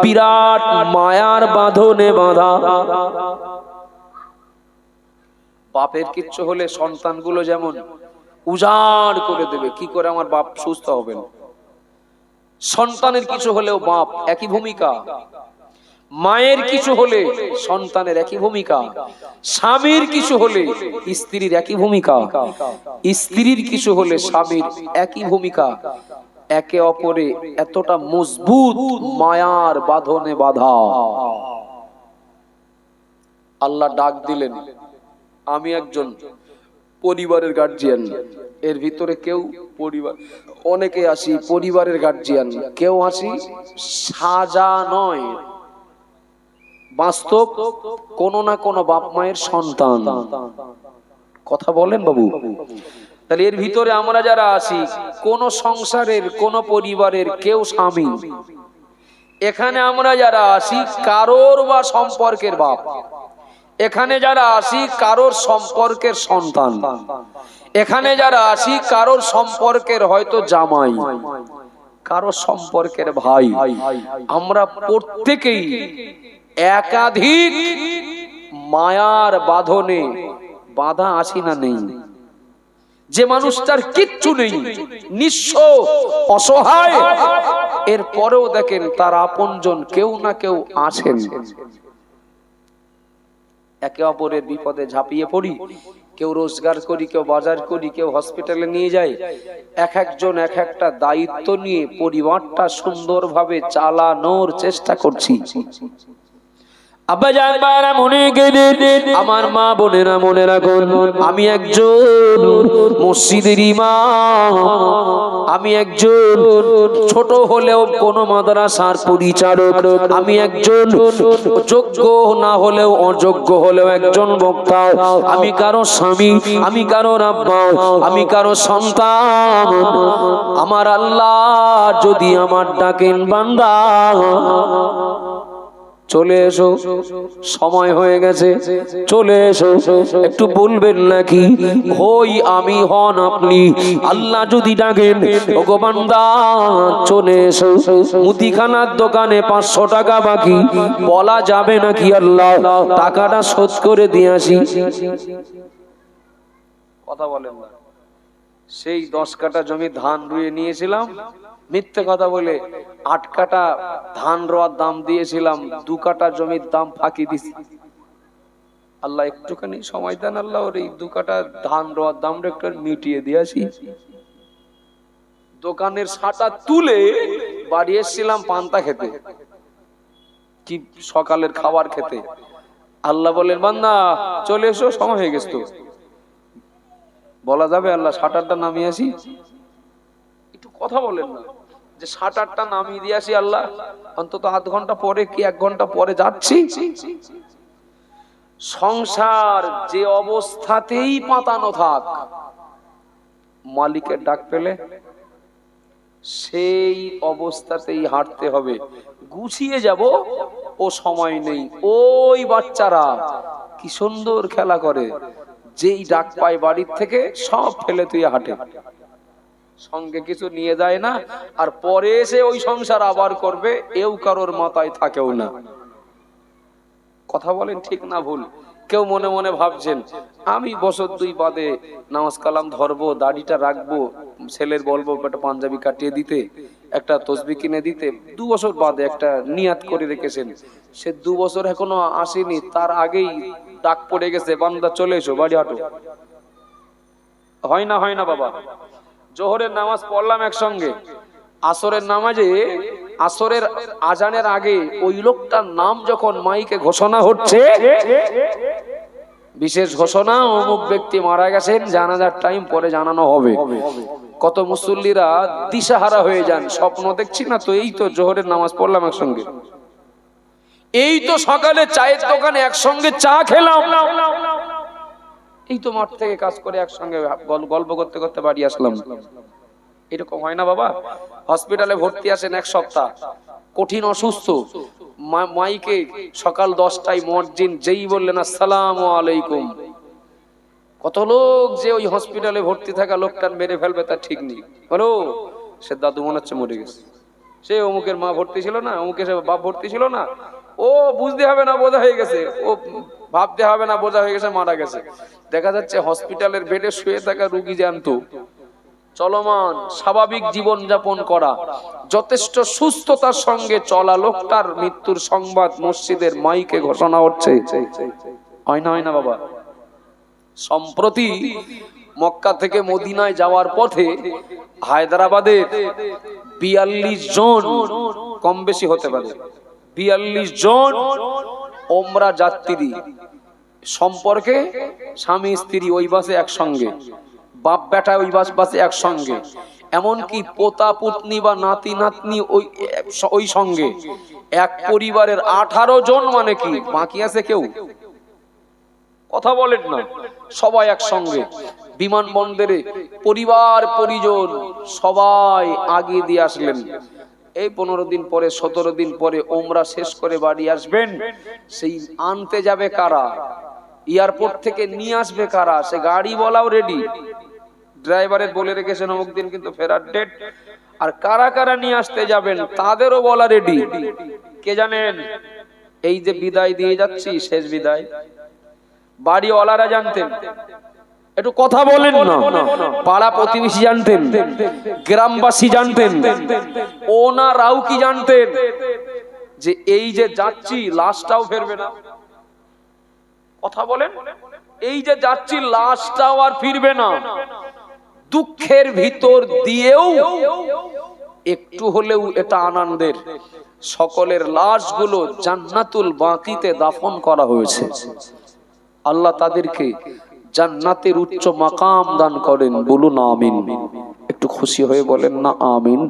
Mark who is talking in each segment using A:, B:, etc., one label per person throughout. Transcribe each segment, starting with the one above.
A: বিরাট মায়ার বাঁধনে বাঁধা। বাপের কিচ্ছু হলে সন্তানগুলো যেমন উজাড় করে দেবে, কি করে আমার বাপ সুস্থ হবেন। সন্তানের কিছু হলেও বাপ একই ভূমিকা, মায়ের কিছু হলে সন্তানের একই ভূমিকা, স্বামীর কিছু হলে স্ত্রীর একই ভূমিকা, স্ত্রীর কিছু হলে স্বামীর একই ভূমিকা। একে অপরে এতটা মজবুত মায়ার বাঁধনে বাঁধা। আল্লাহ ডাক দিলেন, আমি একজন পরিবারের গার্জিয়ান। এর ভিতরে কেউ পরিবার, অনেকে আসি পরিবারের গার্জিয়ান, কেউ আসি সাজা নয়, বাস্তব কোন না কোন বাপ মায়ের সন্তান। কথা বলেন বাবু? তাহলে এর ভিতরে আমরা যারা আছি কোন সংসারের কোন পরিবারের কেউ স্বামী, এখানে আমরা যারা আসি কারোর বা সম্পর্কের বাপ, এখানে যারা আসি কারোর সম্পর্কের সন্তান, এখানে যারা আসি কারোর সম্পর্কের হয়তো জামাই, কারোর সম্পর্কের ভাই। আমরা প্রত্যেকেই একাধিক মায়ার বাঁধনে বাঁধা আছি না নেই? যে মানুষটার কিচ্ছু নেই, নিঃস্ব অসহায়, এর পরেও দেখেন তার আপনজন কেউ না কেউ আছেন। একে অপরের বিপদে ঝাঁপিয়ে পড়ি, কেউ রোজগার করি, কেউ বাজার করি, কেউ হসপিটালে নিয়ে যায়। এক একজন এক একটা দায়িত্ব নিয়ে পরিবারটা সুন্দরভাবে চালানোর চেষ্টা করছি। আব্বা জান বারা মনে গেলে আমার মা বোনেরা মনে রাখুন, আমি একজন মসজিদের ইমাম, আমি একজন ছোট হলেও কোন মাদ্রাসার পরিচালক, আমি একজন যোগ্য না হলেও অযোগ্য হলেও একজন বক্তা, আমি কারো স্বামী, আমি কারো আব্বা, আমি কারো সন্তান। আমার আল্লাহ যদি আমার ডাকেন বান্দা চলে এসো, সময় হয়ে গেছে, চলে এসো, একটু বলবেন নাকি হই আমি হন আপনি? আল্লাহ যদি ডাকেন ওগো বান্দা চলে এসো, মুদিখানার দোকানে 500 টাকা বাকি, বলা যাবে নাকি আল্লাহ টাকাটা শোধ করে দিয়ে আসি? কথা বলেন না। সেই 10 কাঠা জমি ধান রুয়ে নিয়েছিলাম, মিথ্যে কথা বলে 8 কাঠা ধান রোয়ার দাম দিয়েছিলাম, 2 কাঠা জমির দাম ফাঁকি দিছি। আল্লাহ একটুখানি সময় দেন, আল্লাহ ওর এই 2 কাঠা ধান রোয়ার দামটা একটু মিটিয়ে দিয়েছি। দোকানের সাটা তুলে বাড়ি এসেছিলাম পান্তা খেতে, কি সকালের খাবার খেতে। আল্লাহ বলেন বান্দা চলে এসো, সময় হয়ে গেছে। তো বলা যাবে আল্লাহ শাটারটা নামিয়ে আসি? একটু কথা বলেন না যে শাটারটা নামিয়ে দিয়ে আসি, আল্লাহ অন্তত আধ ঘন্টা পরে কি 1 ঘন্টা পরে যাচ্ছি। সংসার যে অবস্থাতেই পাতানো থাক, মালিকের ডাক পেলে সেই অবস্থাতেই হাঁটতে হবে। গুছিয়ে যাব ও সময় নেই। ওই বাচ্চারা কি সুন্দর খেলা করে, যেই ডাক পায় বাড়ির থেকে সব ফেলে তুই হাঁটে, সঙ্গে কিছু নিয়ে যায় না, আর পরে এসে ওই সংসার আবার করবে, এও কারোর মাথায় থাকেও না। কথা বলেন ঠিক না ভুল? কেউ মনে মনে ভাবছেন আমি বছর 2 বাদে নামাজ কালাম ধরবো, দাড়িটা রাখবো, ছেলের বলবো একটা পাঞ্জাবি কাটিয়ে দিতে, একটা তসবি কিনে দিতে। 2 বছর বাদে একটা নিয়াত করে রেখেছেন, সে 2 বছর এখনো আসেনি, তার আগেই ডাক পড়ে গেছে বান্দা চলে এসো বাড়ি হাঁটো। হয় না? হয় না বাবা? জোহরের নামাজ পড়লাম একসঙ্গে, আসরের নামাজে আসরের আজানের আগে ওই লোকটার নাম যখন মাইকে ঘোষণা হচ্ছে, বিশেষ ঘোষণা অমুক ব্যক্তি মারা গেছেন, জানাজার টাইম পরে জানানো হবে, কত মুসল্লিরা দিশাহারা হয়ে যান, স্বপ্ন দেখছি না তো, এই তো জোহরের নামাজ পড়লাম একসঙ্গে, এই তো সকালে চায়ের দোকানে একসঙ্গে চা খেলাম, এই তো মাঠ থেকে কাজ করে একসঙ্গে গল্প করতে করতে বাড়ি আসলাম। এরকম হয় না বাবা? হসপিটালে ভর্তি আছেন 1 সপ্তাহ, কঠিন অসুস্থ, মাইকে সকাল 10টায় মুয়াজ্জিন যেই বললেন আসসালামু আলাইকুম, কত লোক যে ওই হসপিটালে ভর্তি থাকা লোকটার মেরে ফেলবে তার ঠিক নেই, বলো সে দাদু মনে হচ্ছে মরে গেছে। সে অমুকের মা ভর্তি ছিল না, অমুকের বাপ ভর্তি ছিল না, ও বুঝতে হবে না বোঝা হয়ে গেছে, ও ভাবতে হবে না বোঝা হয়ে গেছে, মারা গেছে। দেখা যাচ্ছে হসপিটালের বেডে শুয়ে থাকা রুগী জানতো চলমান স্বাভাবিক জীবন যাপন করা, যথেষ্ট সুস্থতার সঙ্গে চলা লোকটার মৃত্যুর সংবাদ মসজিদের মাইকে ঘোষণা হচ্ছে। হয় না, হয় না বাবা? সম্প্রতি মক্কা থেকে মদিনায় যাওয়ার পথে হায়দ্রাবাদের ৪২ জন, কম বেশি হতে পারে, ৪২ জন ওমরা যাত্রী সম্পর্কে, স্বামী স্ত্রী ওই বাসে একসঙ্গে, বাপ বেটা ওই বাসে একসঙ্গে, এমনকি পোতা পুতনি বা নাতি নাতনি ওই সঙ্গে, এক পরিবারের 18 জন, মানে কি বাকি আছে কেউ? কথা বলেন না, সবাই একসঙ্গে বিমানবন্দরে পরিবার পরিজন সবাই আগে দিয়ে আসলেন। এই 15 দিন পরে 17 দিন পরে ওমরা শেষ করে বাড়ি আসবেন, সেই আনতে যাবে কারা, এয়ারপোর্ট থেকে নিয়ে আসবে কারা, সে গাড়ি বলাও রেডি, ড্রাইভারের বলে রেখেছেন অমুক দিন কিন্তু ফেরার ডেট, আর কারা কারা নিয়ে আসতে যাবেন তাদেরও বলা রেডি। কে জানেন? এই যে বিদায় দিয়ে যাচ্ছি, শেষ বিদায়, বাড়িওয়ালারা জানতেন, একটু কথা বলেন না, পাড়া প্রতিবেশী জানতেন, গ্রামবাসী জানতেন, ওনারাও কি জানতেন যে এই যে যাচ্ছি লাশটাও ফিরবে না? কথা বলেন, এই যে যাচ্ছি লাশটাও আর ফিরবে না। দুঃখের ভিতর দিয়েও একটু হলেও এটা আনন্দের, সকলের লাশগুলো জান্নাতুল বাকিতে দাফন করা হয়েছে। আল্লাহ তাদেরকে জান্নাতের উচ্চ মাকাম দান করেন, বলুন আমিন। একটু খুশি হয়ে বলেন না আমিন।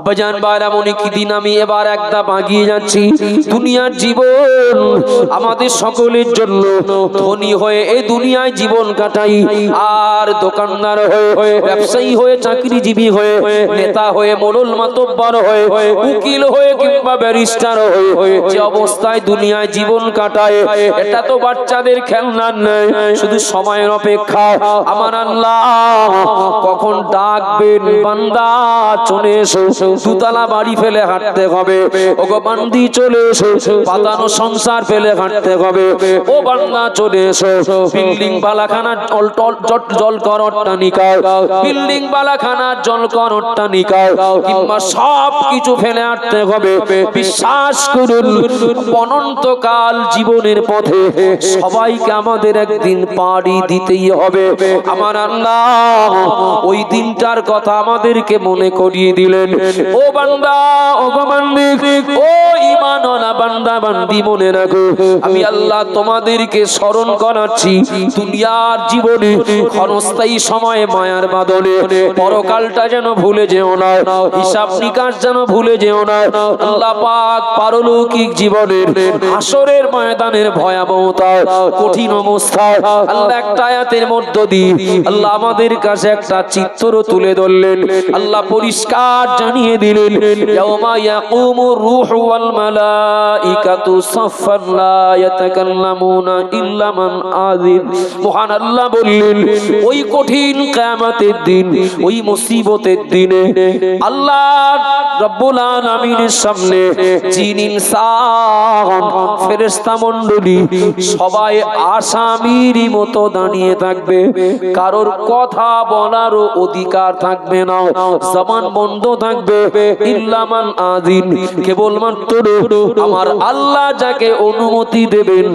A: আব্বাজান ভাইরা, মনে কি দিন আমি এবার একটা বাগিয়ে যাচ্ছি। দুনিয়ার জীবন আমাদের সকলের জন্য, ধনী হয়ে এই দুনিয়ায় জীবন কাটাই, আর দোকানদার হয়ে, ব্যবসায়ী হয়ে, চাকরিজীবী হয়ে, নেতা হয়ে, মোড়ল মাতব্বর হয়ে, উকিল হয়ে কিংবা ব্যারিস্টার হয়ে যে অবস্থায় দুনিয়ায় জীবন কাটায়, এটা তো বাচ্চাদের খেলনা নয়, শুধু সময়ের অপেক্ষা। আমার আল্লাহ কখন ডাকবেন, বান্দা চলে এসো, দুতলা বাড়ি ফেলে হাঁটতে হবে, ওগো বান্দি চলে এসো, পাতানো সংসার ফেলে হাঁটতে হবে, ও বান্দা চলে এসো, বিল্ডিং বালাখানা জল কর অট্টালিকা, বিল্ডিং বালাখানা জল কর অট্টালিকা, কিংবা সব কিছু ফেলে হাঁটতে হবে। বিশ্বাস করুন, অনন্তকাল জীবনের পথে সবাইকে আমাদের একদিন পাড়ি দিতেই হবে। আমার আল্লাহ ওই দিনটার কথা আমাদেরকে মনে করিয়ে দিলেন। ও বান্দা, ও বান্দি, ও ঈমানওয়ালা বান্দা বান্দি, মনে রাখো, আমি আল্লাহ তোমাদেরকে স্মরণ করাচ্ছি, দুনিয়ার জীবনে ক্ষণস্থায়ী সময়ে মায়ার বাঁধনে পরকালটা যেন ভুলে যেও না, হিসাব নিকাশ যেন ভুলে যেও না। আল্লাহ পাক পারলৌকিক জীবনের হাসরের ময়দানের ভয়াবহতা, কঠিন অবস্থা আল্লাহ একটা আয়াতের মধ্য দিয়ে আল্লাহ আমাদের কাছে একটা চিত্র তুলে ধরলেন। আল্লাহ পরিষ্কার জানিয়ে দিলেন, ইয়াউমা ইয়াকুমুর রূহু ওয়াল মালাইকাতু সাফফান লা ইয়াতাকাল্লামুনা ইল্লা মান আযিন। মহান আল্লাহ বললেন, ওই কঠিন কিয়ামতের দিন, ওই মুসিবতের দিনে আল্লাহ রব্বুল আলামিনের সামনে জিন, ইনসান, ফেরেশতা মণ্ডলী সবাই আসামির মতো দাঁড়িয়ে থাকবে, কারোর কথা বলারও অধিকার থাকবে না, জবান বন্ধ থাকবে। ইল্লা মান আযিন, কেবলমাত্র আমার আল্লাহ যাকে অনুমতি দেবেন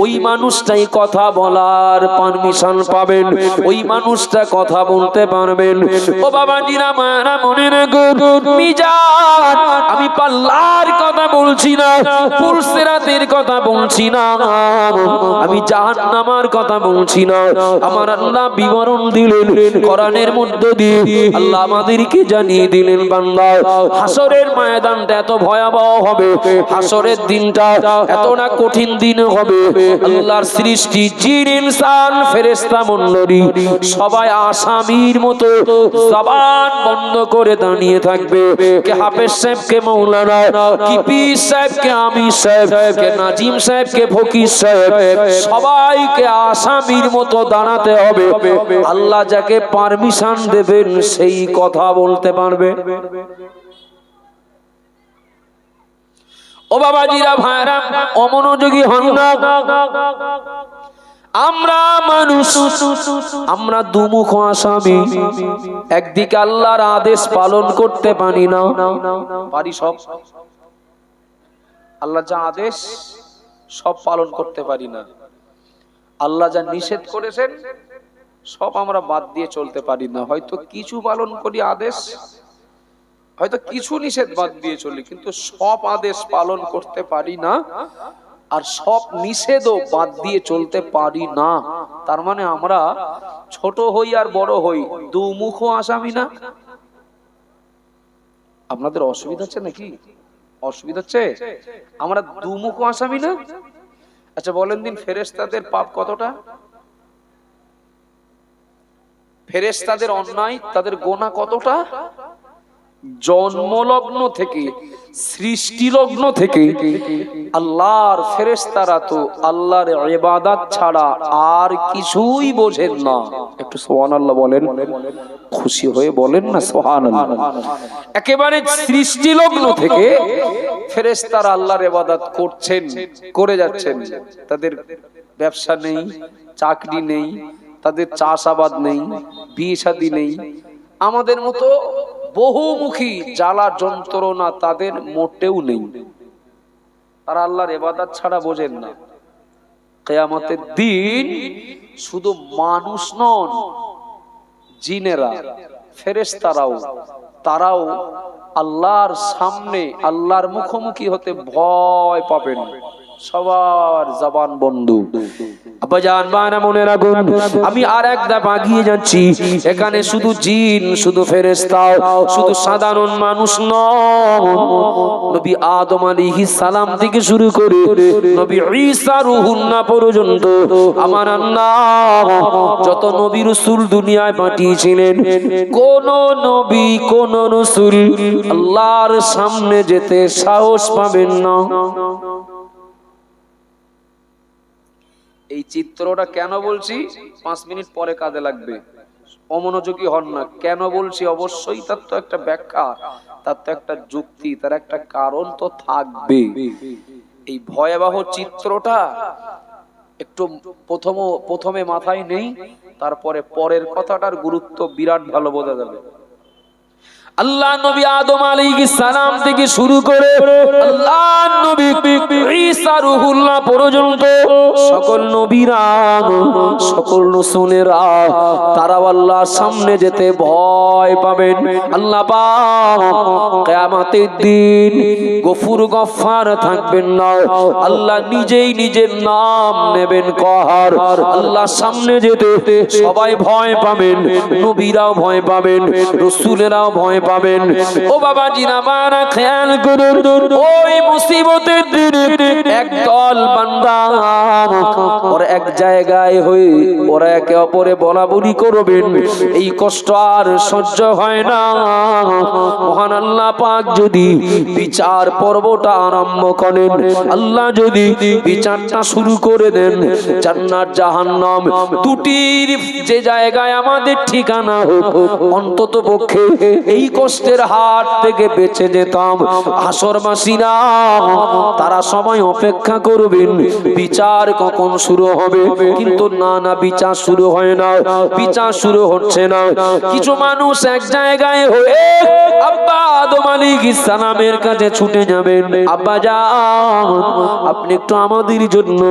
A: ওই মানুষটাই কথা বলার পারমিশন পাবেন, ওই মানুষটা কথা বলতে পারবেন। ও বাবা জিরা মারা, মনে রাখো, মিজান, আমি পাল্লার কথা বলছি না, পুলসিরাতের কথা বলছি না, আমি জাহান্নামের কথা বলছি না। আমার আল্লাহ বিবরণ দিলেন কোরআনের মধ্য দিয়ে, আল্লাহ আমাদেরকে জানিয়ে দিলেন, বান্দা হাসরের ময়দানটা এত ভয়াবহ হবে, হাসরের দিনটা এতটা কঠিন দিন হবে। আল্লাহর সৃষ্টি জিন, ইনসান, ফেরেশতা মণ্ডলী সবাই আসামির মতো জবান বন্ধ করে দাঁড়িয়ে থাকবে। কে হাফেজ সাহেব, কে মৌলানা, কি পীর সাহেবকে, আমির সাহেবকে, নাজিম সাহেবকে, ফকির সাহেব সবাইকে আসামির মতো দাঁড়াতে হবে। আল্লাহ যাকে পারমিশন দেবেন সেই কথা বলতে পারবে। ও বাবাজিরা, ভাইরা, অমনোযোগী হন না। আমরা মানুষ, আমরা দুমুখ আসামি। একদিকে আল্লাহর আদেশ পালন করতে পারি না, পারি সব, আল্লাহ যা আদেশ সব পালন করতে পারি না। আল্লাহ যা নিষেধ করেছেন সব আমরা বাদ দিয়ে চলতে পারি না। হয়তো কিছু পালন করি আদেশ, হয়তো কিছু নিষেধ বাদ দিয়ে চলি, কিন্তু সব আদেশ পালন করতে পারি না, আর সব নিষেধও বাদ দিয়ে চলতে পারি না। তার মানে আমরা ছোট হই আর বড় হই দুমুখ আসামি না? আপনাদের অসুবিধা হচ্ছে নাকি? অসুবিধা হচ্ছে? আমরা দুমুখ আসামি না? আচ্ছা বলেন দিন, ফেরেশতাদের পাপ কতটা? ফেরেশতাদের অন্যায়, তাদের গোনা কতটা? জন্মলগ্ন থেকে, সৃষ্টি লগ্ন থেকে আল্লাহর ফেরেশতারা তো আল্লাহর ইবাদত ছাড়া আর কিছুই বোঝেন না। একটু সুবহানাল্লাহ বলেন, খুশি হয়ে বলেন না সুবহানাল্লাহ। একেবারে সৃষ্টি লগ্ন থেকে ফেরেশতারা আল্লাহর ইবাদত করছেন, করে যাচ্ছেন। তাদের ব্যবসা নেই, চাকরি নেই, তাদের চাষাবাদ নেই, বিয়ে শাদী নেই। আমাদের মতো বহুমুখী জ্বালা যন্ত্রণা তাদের মোটেও নেই। তারা আল্লাহর ইবাদত ছাড়া বোঝেন না। কিয়ামতের দিন শুধু মানুষ নন, জিনেরা, ফেরেশতারাও, তারাও আল্লাহর সামনে, আল্লাহর মুখোমুখি হতে ভয় পাবেন। সবার জবান বন্ধ। আব্বাজান বানা মনে রাখুন, আমি আর এক ধাপ এগিয়ে যাচ্ছি। এখানে শুধু জিন, শুধু ফেরেশতা, শুধু সাধারণ মানুষ নয়। নবী আদম আলাইহিস সালাম থেকে শুরু করে নবী ঈসা রুহুল্লাহ পর্যন্ত আমার আল্লাহ যত নবী রাসূল দুনিয়ায় পাঠিয়েছিলেন, কোন নবী, কোন রাসূল আল্লাহর সামনে যেতে সাহস পাবেন না। এই চিত্রটা কেন বলছি 5 মিনিট পরে কাজে লাগবে, অমনোযোগী হন না। কেন বলছি অবশ্যই তার তো একটা ব্যাখ্যা, তার তো একটা যুক্তি, তার একটা কারণ তো থাকবে। এই ভয়াবহ চিত্রটা একটু প্রথমে মাথায় নেই, তারপরে পরের কথাটার গুরুত্ব বিরাট ভালো বোঝা যাবে। আল্লাহ নবী আদম আলাইহিস সালাম থেকে শুরু করে আল্লাহ নবী ঈসা রুহুল্লাহ পর্যন্ত সকল নবীরা, সকল রাসূলেরা তারা আল্লাহর সামনে যেতে ভয় পাবেন। আল্লাহ পাক কিয়ামতের দিন গফুর গফফার থাকবেন না। আল্লাহ নিজেই নিজের নাম নেবেন কহার। আল্লাহর সামনে যেতে সবাই ভয় পাবেন, নবীরাও ভয় পাবেন, রাসূলেরাও ভয় পাবেন। ও বাবা জিনাবারা খেয়াল করুন, ওই মুসিবতের দিনে একদল বান্দা ওরা এক জায়গায় হয়ে ওরা একে অপরে বলা বলি করবেন। এই কষ্ট আর সহ্য হয় না। মহান আল্লাহ পাক যদি বিচার পর্বটা আরম্ভ করেন, আল্লাহ যদি বিচারটা শুরু করে দেন, জান্নাত জাহান্নাম দুটির যে জায়গায় আমাদের ঠিকানা হোক, অন্তত পক্ষে এই কষ্টের হাত থেকে বেঁচে যেতাম। হাসরবাসীরা তারা সবাই অপেক্ষা করবেন বিচার কখন শুরু হবে, কিন্তু না না, বিচার শুরু হয় না, বিচার শুরু হচ্ছে না। কিছু মানুষ এক জায়গায় হয়ে আব্বা আদম আলাইহিস সালামের কাছে ছুটে যাবেন। আব্বা যান, আপনি একটু আমাদের জন্য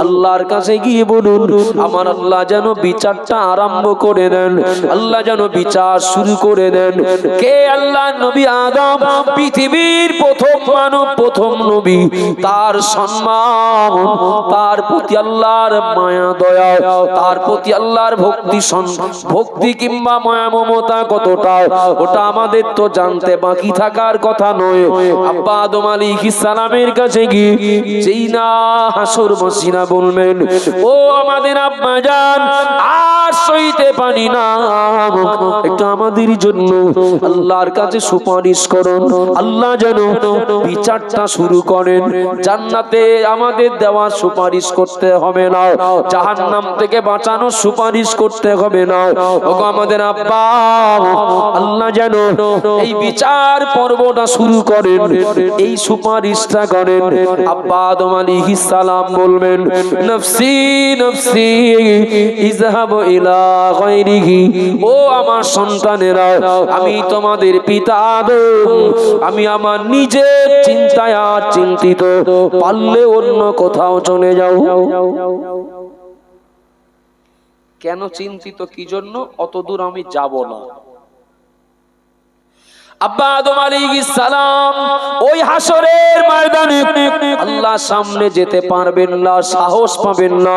A: আল্লাহর কাছে গিয়ে বলুন, আমার আল্লাহ যেন বিচারটা আরম্ভ করে দেন, আল্লাহ যেন বিচার শুরু করে দেন। কে? আল্লাহ নবী আদম, পৃথিবীর প্রথম মানব, প্রথম নবী। তার সম্মান, তার প্রতি আল্লাহ আল্লাহর মায়া দয়া, তার প্রতি আল্লাহর ভক্তি কিংবা মায়া মমতা কতটা, ওটা আমাদের তো জানতে বাকি থাকার কথা নয়। আব্বা আদম আলাইহিস সালামের কাছে গিয়ে যেই না হাসরবাসীরা বলবেন, ও আমাদের আব্বা জান, আর সইতে পারি না, একটু আমাদের জন্য আল্লাহর কাছে সুপারিশ করুন, আল্লাহ যেন বিচারটা শুরু করেন। জান্নাতে আমাদের দেওয়ার সুপারিশ করতে হবে না, জাহান্নাম থেকে বাঁচানোর সুপারিশ করতে হবে না। ওগো আমাদের আব্বা, আল্লাহ যেন এই বিচার পর্বটা শুরু করেন, এই সুপারিশটা করেন। আব্বা আদম আলাইহিস সালাম বলবেন, নফসি নফসি ইযহাবু ইলা গায়রিহি, ও আমার সন্তানেরা, আমি তোমাদের পিতা আদম, আমি আমার নিজের চিন্তায় আর চিন্তিত, পারলে অন্য কোথাও চলে যাও। কেন চিন্তিত, কি জন্য? অত দূর আমি যাব না। আব্বা আদম আলাইহিস সালাম ওই হাসরের ময়দানে আল্লাহর সামনে যেতে পারবেন না, সাহস পাবেন না,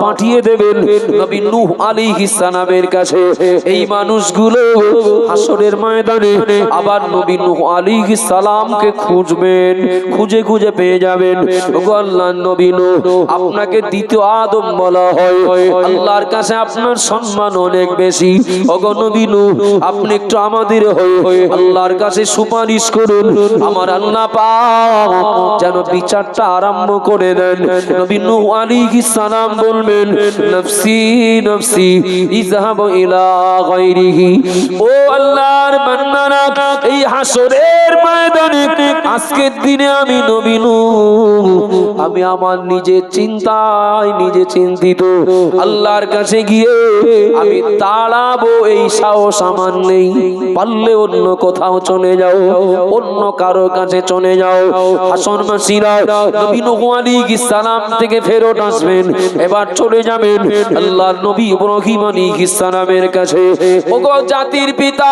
A: পাঠিয়ে দেবেন নবী নূহ আলাইহিস সালামের কাছে। এই মানুষগুলো হাসরের ময়দানে আবার নবী নূহ আলাইহিস সালামকে খুঁজবেন, খুঁজে খুঁজে পেয়ে যাবেন। ওগো আল্লাহর নবী নূহ, আপনাকে দ্বিতীয় আদম বলা হয়, আল্লাহর কাছে আপনার সম্মান অনেক বেশি। ওগো নবী নূহ, আপনি একটু আমাদের হয়ে আল্লাহ কাছে সুপারিশ করুন, আমার আল্লাহ পাক যেন বিচারটা আরম্ভ করে দেন। নবী নূহ আলাইহিস সালাম বলবেন, নফসি নফসি ইযহাবু ইলা গায়রিহি, ও আল্লাহর বান্দারা, এই হাসরের ময়দানে আজকের দিনে আমি নবী নূহ, আমি আমার নিজের চিন্তায় নিজে চিন্তিত, আল্লাহর কাছে গিয়ে আমি দাঁড়াবো এই সাহস আমার নেই, পারলে অন্য কোথাও চলে যাও, অন্য কারো কাছে চলে যাও। হাসরবাসীরা নবী নূহ আলাইহিস সালাম থেকে ফেরত আসবেন, এবার চলে যাবেন আল্লাহর নবী ইব্রাহিম আলাইহিস সালামের কাছে। ওগো জাতির পিতা,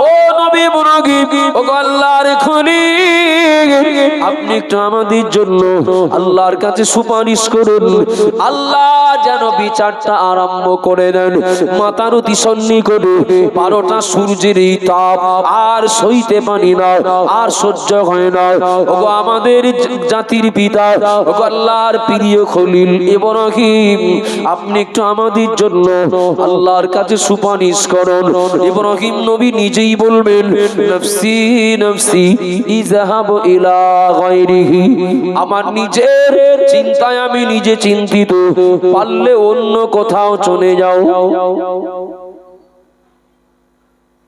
A: ও নবী ইব্রাহিম, ওগো আল্লাহর খলিল, আপনি একটু আমাদের জন্য আল্লাহর কাছে সুপারিশ করুন, আল্লাহ যেন বিচারটা আরম্ভ করে দেন। মাতার অতি সন্নি করে 12টা সূর্যের এই তাপ আর সইতে পারি না, আর সহ্য হয় না। ওগো আমাদের জাতির পিতা, ওগো আল্লাহর প্রিয় খলিল ইব্রাহিম, আপনি একটু আমাদের জন্য আল্লাহর কাছে সুপারিশ করুন। ইব্রাহিম নবী নিজেই বলবেন, নফসি নফসি ইযহাবু ইলা গায়রিহি, আমার নিজের চিন্তায় আমি নিজে চিন্তিত, পারলে অন্য কোথাও চলে যাও।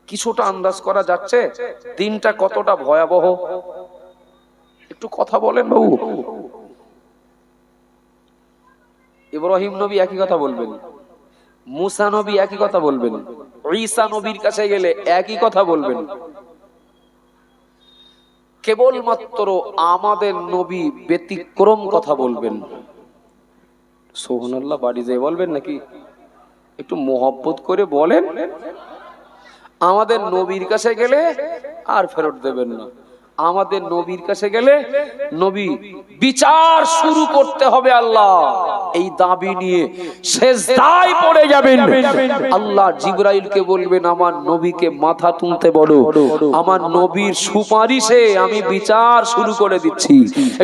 A: কিছুটা আন্দাজ করা যাচ্ছে দিনটা কতটা ভয়াবহ? একটু কথা বলেন বাবু। ইব্রাহিম নবী একই কথা বলবেন, মুসা নবী একই কথা বলবেন, ঈসা নবীর কাছে গেলে একই কথা বলবেন। কেবলমাত্র আমাদের নবী ব্যতিক্রম কথা বলবেন। সুবহানাল্লাহ, বাড়ি যেয়ে বলবেন নাকি? একটু মোহব্বত করে বলেন। আমাদের নবীর কাছে গেলে আর ফেরত দেবেন না। আমাদের নবীর কাছে গেলে নবী বিচার শুরু করতে হবে আল্লাহ, এই দাবি নিয়ে সেজদায় পড়ে যাবেন। আল্লাহ জিবরাইলকে বলবেন, আমার নবীকে মাথা তুলতে বলো, আমার নবীর সুপারিশে আমি বিচার শুরু করে দিচ্ছি।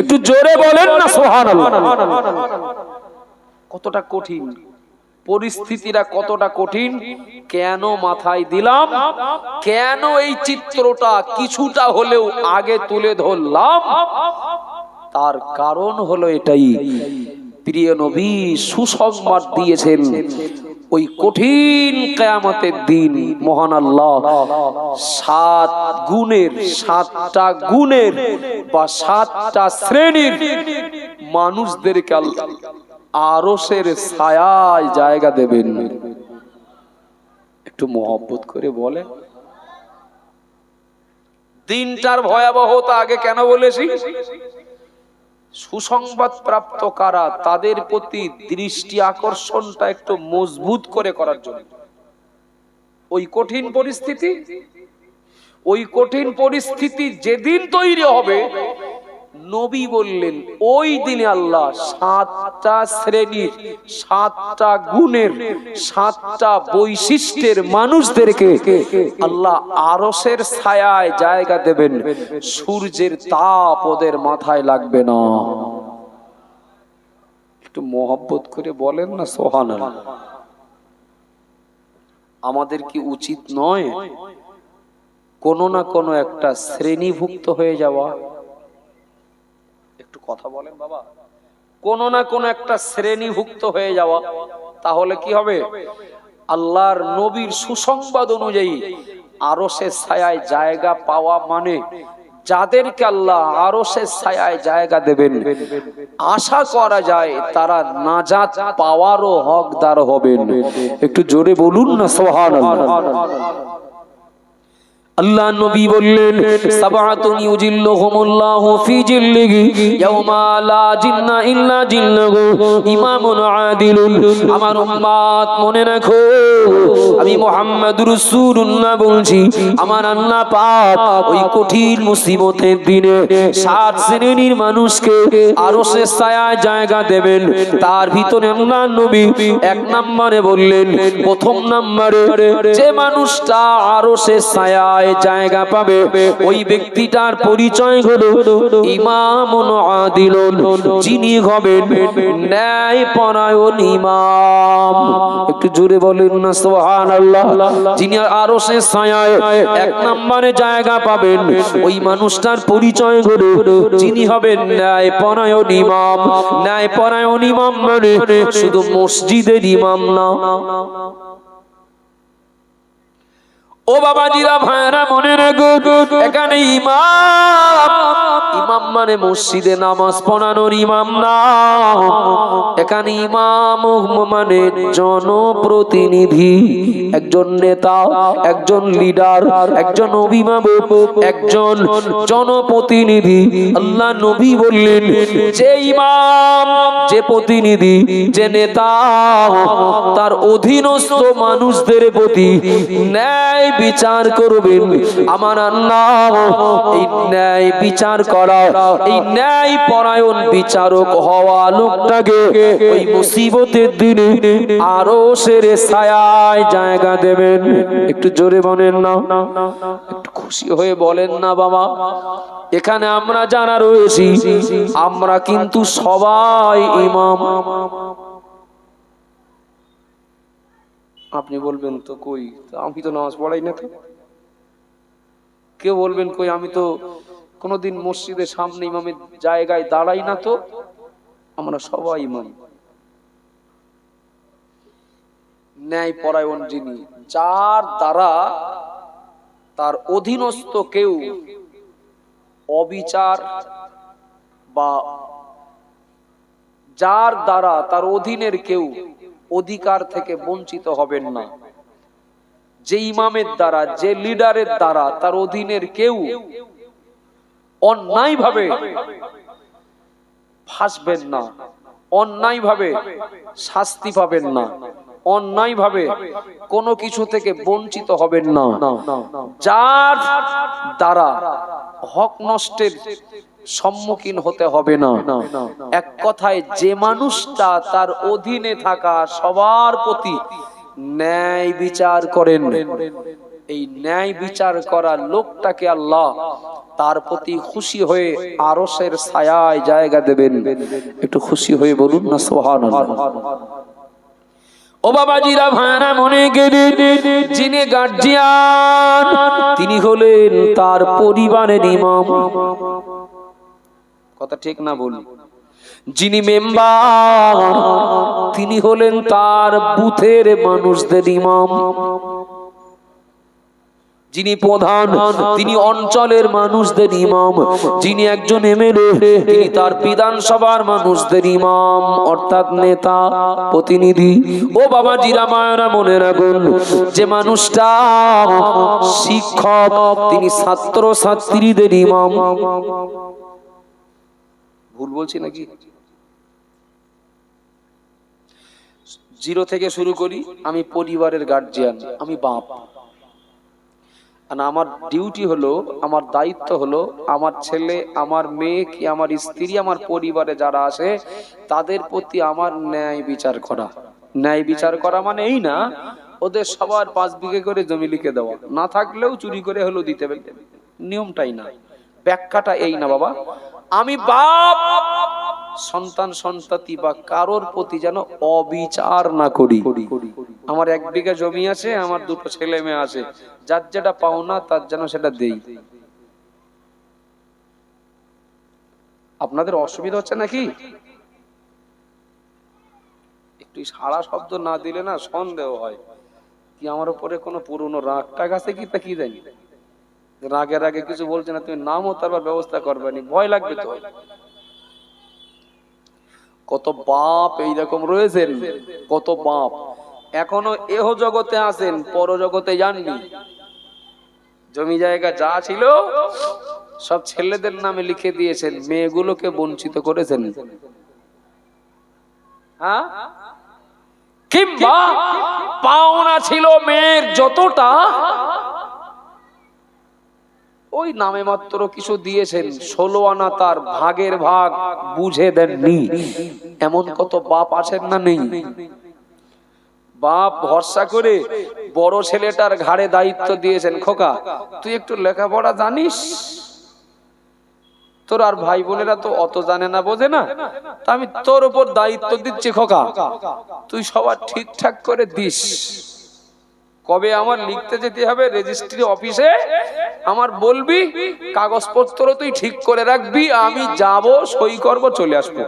A: একটু জোরে বলেন না সুবহানাল্লাহ। কতটা কঠিন পরিস্থিতিরা, কতটা কঠিন। কেন মাথায় দিলাম, কেন এই চিত্রটা কিছুটা হলেও আগে তুলে ধরলাম, তার কারণ হলো এটাই, প্রিয় নবী সুসংবাদ দিয়েছেন ওই কঠিন কিয়ামতের দিন মহান আল্লাহ 7টা গুণের বা 7টা শ্রেণীর মানুষদেরকে আল্লাহ আরশের ছায়ায় জায়গা দেবেন। একটু মোহব্বত করে বলে। দিনটার ভয়াবহতা আগে কেন বলেছি? সুসংবাদ প্রাপ্ত কারা, তাদের প্রতি দৃষ্টি আকর্ষণটা একটু মজবুত করে করার জন্য। ওই কঠিন পরিস্থিতি যেদিন তৈরি হবে, নবী বললেন ওই দিনে আল্লাহ 7টা শ্রেণীর 7টা গুণের 7টা বৈশিষ্ট্যের মানুষদেরকে আল্লাহ আরশের ছায়ায় জায়গা দেবেন, সূর্যের তাপ ওদের মাথায় লাগবে না। একটু মহব্বত করে বলেন না সুবহানাল্লাহ। আমাদের কি উচিত নয় কোনো না কোনো একটা শ্রেণীভুক্ত হয়ে যাওয়া? একটু কথা বলেন বাবা। কোনো না কোনো একটা শ্রেণীভুক্ত হয়ে যাওয়া, তাহলে কি হবে? আল্লাহর নবীর সুসংবাদ অনুযায়ী আরশের ছায়ায় জায়গা পাওয়া মানে যাদেরকে আল্লাহ আরশের ছায়ায় জায়গা দেবেন, আশা করা যায় তারা নাজাত পাওয়ারও হকদার হবেন। একটু জোরে বলুন না সুবহানাল্লাহ। আল্লাহ নবী বললেন সাবাতুন ইউজিল্লুহুমুল্লাহু ফি জিল্লিহি ইয়াওমা লা জিন্না ইল্লা জিল্লুহু ইমামুন আদিলুন। আমার উম্মত মনে রাখো, আমি মুহাম্মদুর রাসূলুল্লাহ বলছি, আমার আল্লাহ পাক ওই কঠিন মুসিবতের দিনে 7 শ্রেণীর মানুষকে আরশের ছায়ায় জায়গা দেবেন। তার ভিতরে আল্লাহ নবী 1 নম্বরে বললেন, প্রথম নম্বরে যে মানুষটা আরশের ছায়ায় জায়গা পাবে ওই ব্যক্তিটার পরিচয় হলো ইমামুন আদিলুন, যিনি হবেন ন্যায়পরায়ণ ইমাম। একটু জোরে বলেন না সুবহানাল্লাহ। যিনি আরশের ছায়ায় 1 নম্বরে জায়গা পাবেন ওই মানুষটার পরিচয় হলো যিনি হবেন ন্যায়পরায়ণ ইমাম। ন্যায়পরায়ণ ইমাম মানে শুধু মসজিদের ইমাম না। ও বাবাজিরা ভাইরা মনে রাখো, এখানে ইমাম মানে মসজিদে নামাজ পড়ানোর ইমাম না। এখানে ইমাম মানে জনপ্রতিনিধি, একজন নেতা, একজন লিডার, একজন অভিভাবক, একজন জনপ্রতিনিধি। আল্লাহ নবী বললেন যে ইমাম, যে প্রতিনিধি, যে নেতা তার অধীনস্থ মানুষদের প্রতি ন্যায় বিচার করবেন। আমার আল্লাহ এই ন্যায় বিচার করা, এই ন্যায় পরায়ণ বিচারক হওয়া লোকটাকে ওই মুসিবতের দিনে আরশের ছায়ায় জায়গা দেবেন। একটু জোরে বলেন না, একটু খুশি হয়ে বলেন না বাবা। এখানে আমরা যারা রয়েছি আমরা কিন্তু সবাই ইমাম। আপনি বলবেন তো কই, আমি তো নামাজ পড়াই না। কেউ বলবেন কই, আমি তো কোনোদিন মসজিদের সামনে ইমামের জায়গায় দাঁড়াই না। তো আমরা সবাই ইমাম। ন্যায় পরায়ণ যিনি, যার দ্বারা তার অধীনস্থ কেউ অবিচার বা যার দ্বারা তার অধীনের কেউ অধিকার থেকে বঞ্চিত হবেন না। যে ইমামের দ্বারা, যে লিডারের দ্বারা তার অধীনের কেউ অন্যায় ভাবে ফাঁসবেন না, অন্যায় ভাবে শাস্তি পাবেন না, অন্যায় ভাবে কোনো কিছু থেকে বঞ্চিত হবেন না। যার দ্বারা হক নষ্টের সম্মুখীন হতে হবে না। এক কথায় যে মানুষটা তার অধীনে থাকা সবার প্রতি ন্যায় বিচার করেন, এই ন্যায় বিচার করা লোকটাকে আল্লাহ তার প্রতি খুশি হয়ে আরশের ছায়ায় জায়গা দেবেন। একটু খুশি হয়ে বলুন না সুবহানাল্লাহ। ও বাবাজিরা ভাইরা মনে গেলে, যিনি গার্জিয়ান তিনি হলেন তার পরিবারের ইমাম। কথা ঠিক না বলুন? যিনি মেম্বার তিনি হলেন তার বুথের মানুষদের ইমাম। যিনি প্রধান তিনি অঞ্চলের মানুষদের ইমাম। যিনি একজন এমএলএ তিনি তার বিধানসভার মানুষদের ইমাম, অর্থাৎ নেতা, প্রতিনিধি। ও বাবা জিরা মায়েরা মনে রাখুন, যে মানুষটা শিক্ষক তিনি ছাত্র ছাত্রীদের ইমাম। ভুল বলছি নাকি? 0 থেকে শুরু করি। আমি পরিবারের গার্জিয়ান, আমি বাপ। আর আমার ডিউটি হলো, আমার দায়িত্ব হলো, আমার ছেলে, আমার মেয়ে, কি আমার স্ত্রী, আমার পরিবারে যারা আছে তাদের প্রতি আমার ন্যায় বিচার করা। ন্যায় বিচার করা মানে এই না ওদের সবার 5 বিঘে করে জমি লিখে দেওয়া, না থাকলেও চুরি করে হলো দিতে হবে, নিয়মটাই না, ব্যাখ্যাটা এই না বাবা। আমি বাপ সন্তান সন্ততি বা কারোর প্রতি যেন অবিচার না করি। আমার 1 বিঘা জমি আছে, আমার 2টো ছেলে মেয়ে আছে, যার যেটা পাওনা তার যেন সেটা দেই। আপনাদের অসুবিধা হচ্ছে নাকি? একটু সারা শব্দ না দিলে না সন্দেহ হয় কি আমার উপরে কোনো পুরনো রাগ টাগ আছে কি, তা কি জানি। রাগের আগে কিছু বলছে না, তুমি নামও তারপর ব্যবস্থা করবে নি, ভয় লাগবে তো। কত বাপ এইরকম রয়েছেন, কত বাপ এখনো এহ জগতে আছেন, পর জগতে যাননি। জমি জায়গা যা ছিল সব ছেলেদের নামে লিখে দিয়েছেন, মেয়েগুলোকে বঞ্চিত করেছেন। হ্যাঁ, কিংবা পাওনা ছিল মেয়ের যতটা, ওই নামে মাত্র কিছু দিয়েছেন, 16 আনা তার ভাগের ভাগ বুঝে দেননি। এমন কত বাপ আছেন না নেই? বাপ ভরসা করে বড় ছেলেটার ঘাড়ে দায়িত্ব দিয়েছেন, খোকা তুই একটু লেখাপড়া জানিস, তোর আর ভাই বোনেরা তো অত জানে না বোঝে না, তা আমি তোর উপর দায়িত্ব দিচ্ছি খোকা, তুই সবার ঠিকঠাক করে দিস। কবে আমার লিখতে যেতে হবে রেজিস্ট্রি অফিসে, আমার বলবি কাগজপত্র তুই ঠিক করে রাখবি, আমি যাব সই করব চলে আসবো।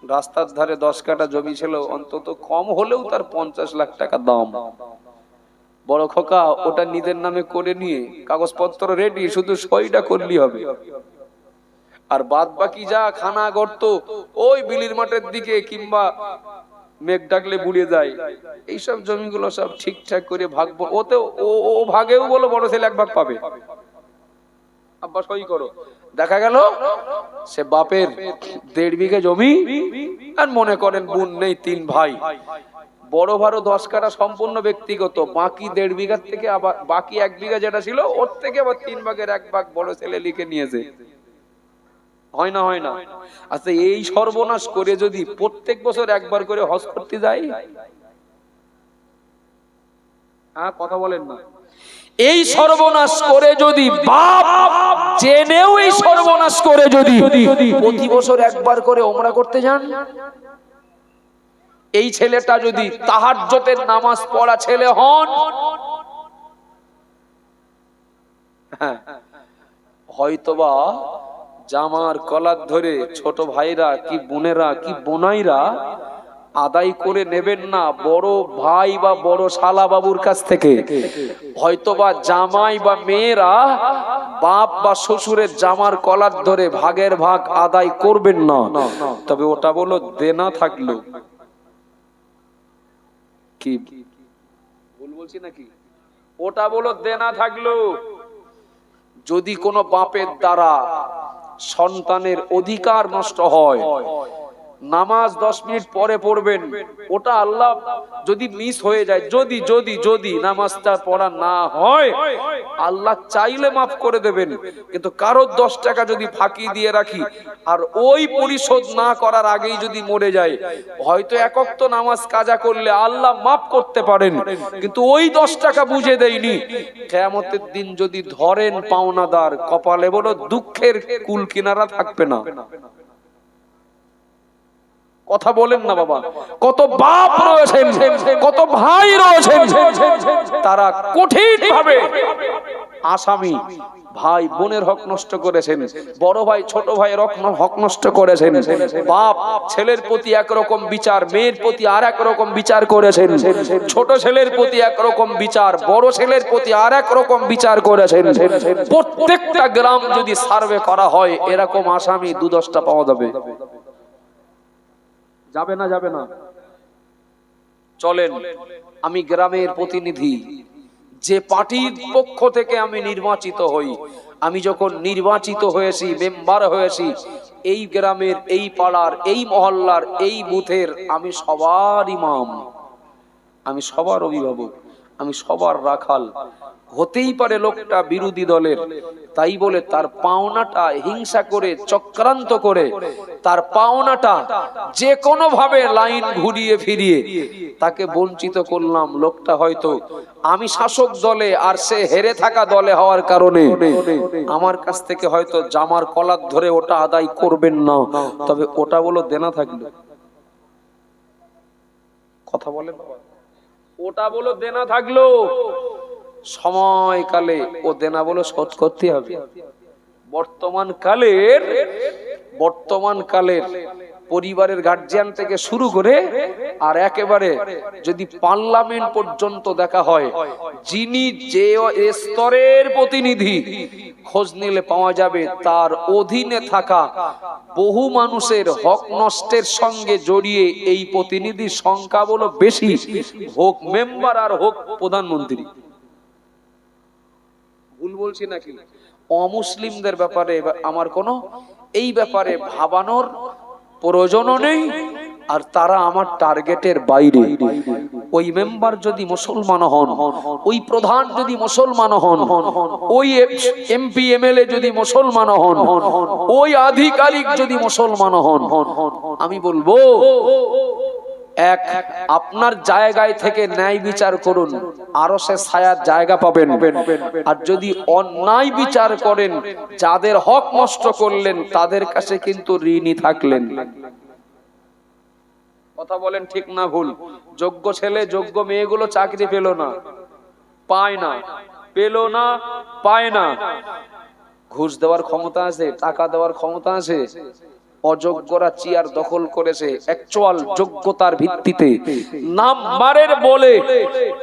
A: রাস্তার ধারে 10 কাঠা জমি ছিল, অন্তত কম হলেও তার 50 লাখ টাকা দাম। বড় খোকা ওটা নিজের নামে করে নিয়ে কাগজপত্র রেডি, শুধু সইটা করলি হবে। আর বাদ বাকি যা খানা গর্ত ওই বিলির মাঠের দিকে কিংবা মেঘ ডাকলে বুড়িয়ে যায়, এইসব জমিগুলো সব ঠিকঠাক করে ভাগ, ওতে ও ভাগেও বলো বড় ছেলে 1 ভাগ পাবে, আব্বা সই করো। দেখা গেল সে বাপের 1.5 বিঘা জমি, আর মনে করেন বোন নেই, 3 ভাই, বড় ভারো 10 কাঠা সম্পূর্ণ ব্যক্তিগত, বাকি 1.5 বিঘার থেকে আবার বাকি 1 বিঘা যেটা ছিল ওর থেকে আবার 3 ভাগের 1 ভাগ বড় ছেলে লিখে নিয়েছে। হয় না? হয় না? আচ্ছা, এই সর্বনাশ করে যদি প্রত্যেক বছর একবার করে হজ করতে যাই, হ্যাঁ কথা বলেন না, এই সর্বনাশ করে যদি বাপ জেনেও এই সর্বনাশ করে যদি প্রতি বছর একবার করে ওমরা করতে যান, এই ছেলেটা যদি তাহাজ্জুদের নামাজ পড়া ছেলে হন, হ্যাঁ হয়তোবা জামার কলার ধরে ছোট ভাইরা কি বোনেরা কি বোনাইরা আদায় করে নেবেন না বড় ভাই বা বড় শালা বাবুর কাছ থেকে, হয়তোবা জামাই বা মেয়েরা বাপ বা শ্বশুরের জামার কলার ধরে ভাগের ভাগ আদায় করবেন না, তবে ওটা বলো দেনা থাকলো। কি ভুল বলছি নাকি? ওটা বলো দেনা থাকলো। যদি কোনো বাপের দ্বারা সন্তানের অধিকার নষ্ট হয়, নামাজ 10 মিনিট পরে পড়বেন, ওটা আল্লাহ যদি মিস হয়ে যায়, যদি যদি যদি নামাজটা পড়া না হয়, আল্লাহ চাইলে মাফ করে দেবেন। কিন্তু কারোর 10 টাকা যদি ফাঁকি দিয়ে রাখি আর ওই পরিশোধ না করার আগেই যদি মরে যায়, হয়তো 1 ওয়াক্ত নামাজ কাজা করলে আল্লাহ মাফ করতে পারেন, কিন্তু ওই 10 টাকা বুঝে দেয়নি, কিয়ামতের দিন যদি ধরেন পাওনাদার, কপালে বড় দুঃখের কুল কিনারা থাকবে না। কথা বলেন না বাবা। কত বাপ রয়েছেন, কত ভাই রয়েছেন, তারা কঠিন ভাবে আসামি, ভাই বোনের হক নষ্ট করেছেন, বড় ভাই ছোট ভাইয়ের হক নষ্ট করেছেন, বাপ ছেলের প্রতি একরকম বিচার, মেয়ের প্রতি আর এক রকম বিচার করেছেন, ছোট ছেলের প্রতি একরকম বিচার, বড় ছেলের প্রতি আর এক রকম বিচার করেছেন। প্রত্যেকটা গ্রাম যদি সার্ভে করা হয়, এরকম আসামি 2-10টা পাওয়া যাবে। যাবে না? যাবে না? চলেন, আমি গ্রামের প্রতিনিধি, যে পার্টির পক্ষ থেকে আমি নির্বাচিত হই, আমি যখন নির্বাচিত হয়েছি, মেম্বার হয়েছি, এই গ্রামের, এই পাড়ার, এই মহল্লার, এই বুথের আমি সবার ইমাম, আমি সবার অভিভাবক। আমি সবার রাখাল। হতেই পারে লোকটা বিরোধী দলের, তাই বলে তার পাওনাটা হিংসা করে চক্রান্ত করে তার পাওনাটা যে কোনো ভাবে লাইন ঘুরিয়ে ফিরিয়ে তাকে বঞ্চিত করলাম। লোকটা হয়তো আমি শাসক দলে আর সে হেরে থাকা দলে হওয়ার কারণে আমার কাছ থেকে হয়তো জামার কলার ধরে ওটা আদায় করবেন না, তবে ওটা বলো দেনা থাকলো। কথা বলে ওটা বলো দেনা থাকলো, সময়কালে ও দেনা বলো শোধ করতে হবে। বর্তমান কালের পরিবারের গার্জিয়ান থেকে শুরু করে আর একেবারে যদি পার্লামেন্ট পর্যন্ত দেখা হয়, যিনি যে স্তরের প্রতিনিধি খোঁজ নিলে পাওয়া যাবে তার অধীনে থাকা বহু মানুষের হক নষ্টের সঙ্গে জড়িয়ে এই প্রতিনিধির সংখ্যা বলো বেশি, হোক মেম্বার আর হোক প্রধানমন্ত্রী। ভুল বলছি নাকি? অমুসলিমদের ব্যাপারে আমার কোনো এই ব্যাপারে ভাবানোর প্রয়োজনও নেই, আর তারা আমার টার্গেটের বাইরে। ওই মেম্বার যদি মুসলমান হন, ওই প্রধান যদি মুসলমান হন, ওই এমপি এমএলএ যদি মুসলমান হন, ওই আধিকারিক যদি মুসলমান হন, আমি বলবো এক, আপনার জায়গায় থেকে ন্যায় বিচার করুন, আরো সে ছায়ার জায়গা পাবেন। আর যদি অন্যায় বিচার করেন, যাদের হক নষ্ট করলেন তাদের কাছে কিন্তু ঋণী থাকলেন। কথা বলেন ঠিক না ভুল? যোগ্য ছেলে যোগ্য মেয়েগুলো চাকরি পেল না, পায় না, পেল না, পায় না। ঘুষ দেওয়ার ক্ষমতা আছে, টাকা দেওয়ার ক্ষমতা আছে। অযোগ্যরা চেয়ার দখল করেছে অ্যাকচুয়াল যোগ্যতার ভিত্তিতে, নাম্বারের বলে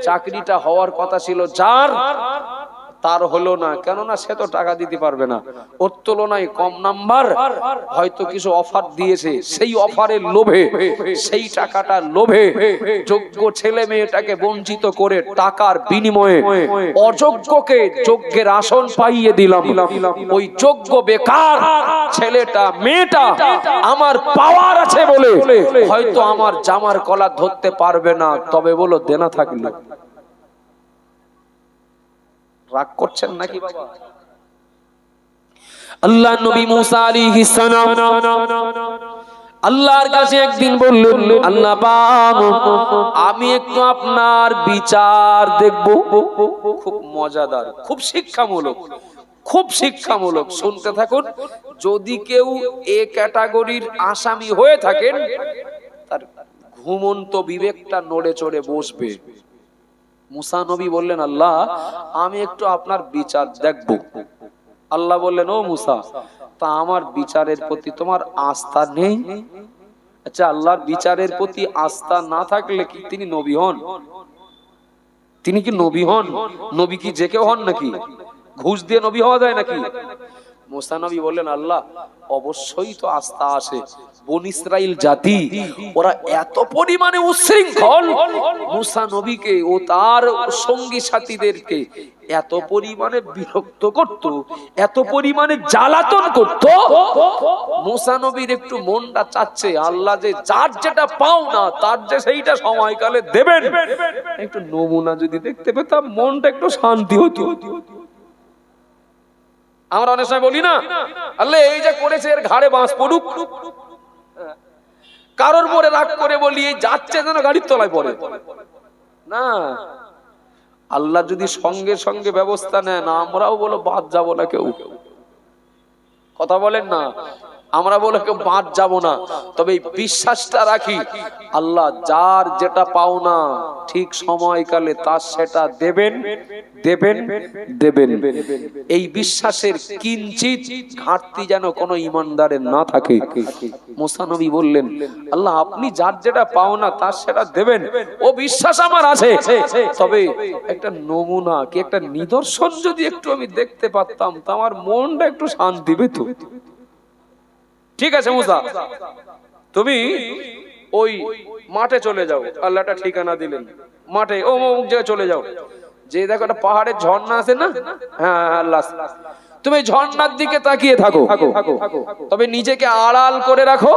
A: চাকরিটা হওয়ার কথা ছিল যার, তার হলো না। কেননা সে তো টাকা দিতে পারবে না, ওর তুলনায় কম নাম্বার, হয়তো কিছু অফার দিয়েছে, সেই অফারের লোভে, সেই টাকাটার লোভে যোগ্য ছেলে মেয়েটাকে বঞ্চিত করে টাকার বিনিময়ে অযোগ্যকে যোগ্যের আসন পাইয়ে দিলাম। ওই যোগ্য বেকার ছেলেটা মেয়েটা আমার পাওয়ার আছে বলে হয়তো আমার জামার কলার ধরতে পারবে না, তবে বলো দেনা থাকলে। রাগ করছেন নাকি বাবা? আল্লাহ নবী মুসা আলাইহিস সালাম আল্লাহর কাছে একদিন বললেন, আল্লাহ পাক আমি একটু আপনার বিচার দেখব। খুব মজাদার, খুব শিক্ষামূলক, খুব শিক্ষামূলক, শুনতে থাকুন। যদি কেউ এ ক্যাটাগরির আসামি হয়ে থাকেন, তার ঘুমন্ত বিবেকটা নড়ে চড়ে বসবে। মুসা নবী বললেন, আল্লাহ আমি একটু আপনার বিচার দেখব। আল্লাহ বললেন, ও মুসা, তা আমার বিচারের প্রতি তোমার আস্থা নেই? আচ্ছা, আল্লাহর বিচারের প্রতি আস্থা না থাকলে কি তিনি নবী হন? তিনি কি নবী হন? নবী কি যে কেউ হন নাকি? ঘুষ দিয়ে নবী হওয়া যায় নাকি? মুসা নবী বললেন, আল্লাহ অবশ্যই তো আস্থা আসে। বনী ইসরাইল জাতি ওরা এত পরিমাণে উচ্ছৃঙ্খল, মুসা নবীকে ও তার সঙ্গী সাথীদেরকে এত পরিমাণে বিরক্ত করত, এত পরিমাণে জ্বালাতন করত। মুসা নবীর একটু মনটা চাচ্ছে আল্লাহ যে যার যেটা পাও না তার যে সেইটা সময়কালে দেবেন, একটু নমুনা যদি দেখতে পেতাম মনটা একটু শান্তি হতো। আমরা অনেক সময় বলি না, আল্লাহ এই যে করেছে এর ঘাড়ে বাঁশ পড়ুক। কারোর পরে রাগ করে বলি যাচ্ছে যেন গাড়ির তলায় পড়ে না। আল্লাহ যদি সঙ্গে সঙ্গে ব্যবস্থা নেয় না, আমরাও বলো বাদ যাব না কেউ। কথা বলেন না, আমরা বলে কেউ বাদ যাব না। তবে বিশ্বাসটা রাখি, আল্লাহ যার যেটা পাও না ঠিক সময়কালে তার সেটা দেবেন, দেবেন, দেবেন। এই বিশ্বাসের কিঞ্চিত ঘাটতি যেন কোনো ইমানদারের না থাকে। মুসা নবী বললেন, আল্লাহ আপনি যার যেটা পাও না তার সেটা দেবেন, ও বিশ্বাস আমার আছে। তবে একটা নমুনা কি একটা নিদর্শন যদি একটু আমি দেখতে পারতাম তা আমার মনটা একটু শান্তি পেত। ঠিক আছে মুসা, তুমি ওই মাঠে চলে যাও। আল্লাহটা ঠিকানা দিলেন, মাঠে ও জায়গায় চলে যাও, যে দেখো একটা পাহাড়ের ঝর্ণা আছে না, হ্যাঁ আল্লাহ, তুমি ঝর্ণার দিকে তাকিয়ে থাকো, তবে নিজেকে আড়াল করে রাখো।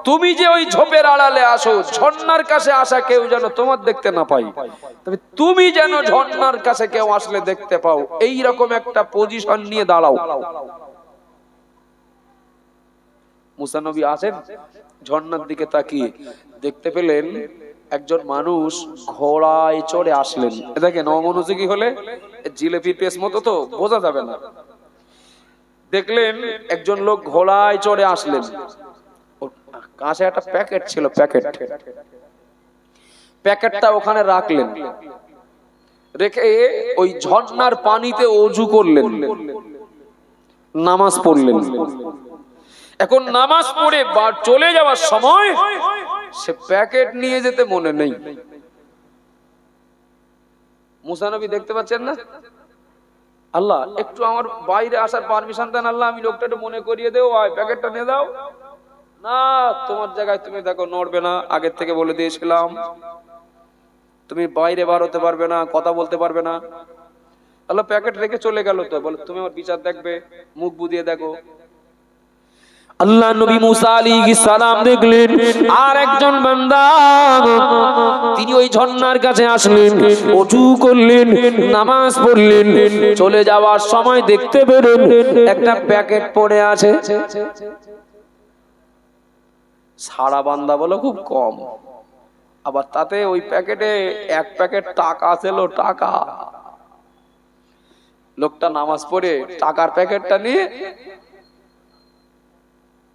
A: তুমি যে ওই ঝোপের আড়ালে আসো, ঝর্ণার কাছে আসা কেউ যেন তোমার দেখতে না পাই, তবে তুমি যেন ঝর্ণার কাছে কেউ আসলে দেখতে পাও, এই রকম একটা পজিশন নিয়ে দাঁড়াও। মুসা নবী আছেন ঝর্ণার দিকে তাকিয়ে, দেখতে পেলেন একজন মানুষ ঘোড়ায় চড়ে আসলেন। দেখেন অমনোযোগী হলে জিলেপির পেস মতো তো বোঝা যাবে না। দেখলেন একজন লোক ঘোড়ায় চড়ে আসলেন, কাছে একটা প্যাকেট ছিল, প্যাকেটটা ওখানে রাখলেন, রেখে ওই ঝর্ণার পানিতে ওযু করলেন, নামাজ পড়লেন। এখন নামাজ পড়ে চলে যাওয়ার সময় সে প্যাকেট নিয়ে যেতে মনে নেই। মুসা নবী দেখতে পাচ্ছেন না, আল্লাহ একটু আমার বাইরে আসার পারমিশন দেন, আল্লাহ আমি লোকটা একটু মনে করিয়ে দেও, প্যাকেটটা নিয়ে দাও। না, তোমার জায়গায় তুমি দেখো, নড়বে না, আগের থেকে বলে দিয়েছিলাম তুমি বাইরে বার হতে পারবে না, কথা বলতে পারবে না। আল্লাহ প্যাকেট রেখে চলে গেল, তো বলে তুমি আমার বিচার দেখবে, মুখ বুঝিয়ে দেখো। আল্লাহ নবী মুসা আলাইহিস সালাম দেখলেন আর একজন বান্দা, তিনি ওই ঝর্ণার কাছে আসলেন, ওযু করলেন, নামাজ পড়লেন, চলে যাওয়ার সময় দেখতে পেলেন একটা প্যাকেট পড়ে আছে। সারা বান্দা বলো খুব কম, আবার তাতে ওই প্যাকেটে এক প্যাকেট টাকা ছিল, টাকা। লোকটা নামাজ পড়ে টাকার প্যাকেটটা নিয়ে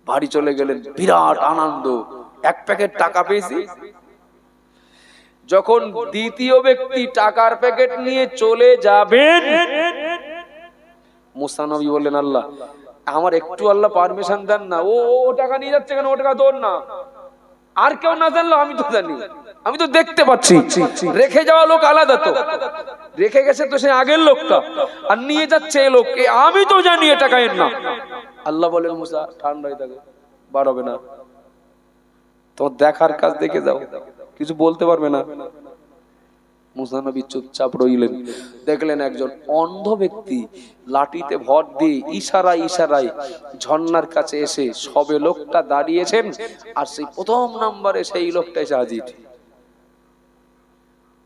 A: বাড়ি চলে গেলেন, বিরাট আনন্দ, এক প্যাকেট টাকা পেয়েছি। যখন দ্বিতীয় ব্যক্তি টাকার প্যাকেট নিয়ে চলে যাবেন, মুসা নবী বললেন আল্লাহ আমার একটু আল্লাহ পারমিশন দেন না, ও টাকা নিয়ে যাচ্ছে কেন, ও টাকা দৌড় না, আর কেউ না জানলো আমি তো জানি, আমি তো দেখতে পাচ্ছি। রেখে যাওয়া লোক আলাদা, তো রেখে গেছে তো সে আগের লোকটা, আর নিয়ে যাচ্ছে এই লোককে, আমি তো জানি এটা টাকায়ের না। আল্লাহ বলেন মুসা ঠান্ডা হয়ে থাকো, বার হবে না, তোমার দেখার কাজ দেখে যাও, কিছু বলতে পারবে না। মুসা নবী চুপচাপ রইলেন। দেখলেন একজন অন্ধ ব্যক্তি লাঠিতে ভর দিয়ে ইশারায় ঝর্ণার কাছে এসে সবে লোকটা দাঁড়িয়েছেন, আর সেই প্রথম নম্বরে সেই লোকটা এসে হাজির।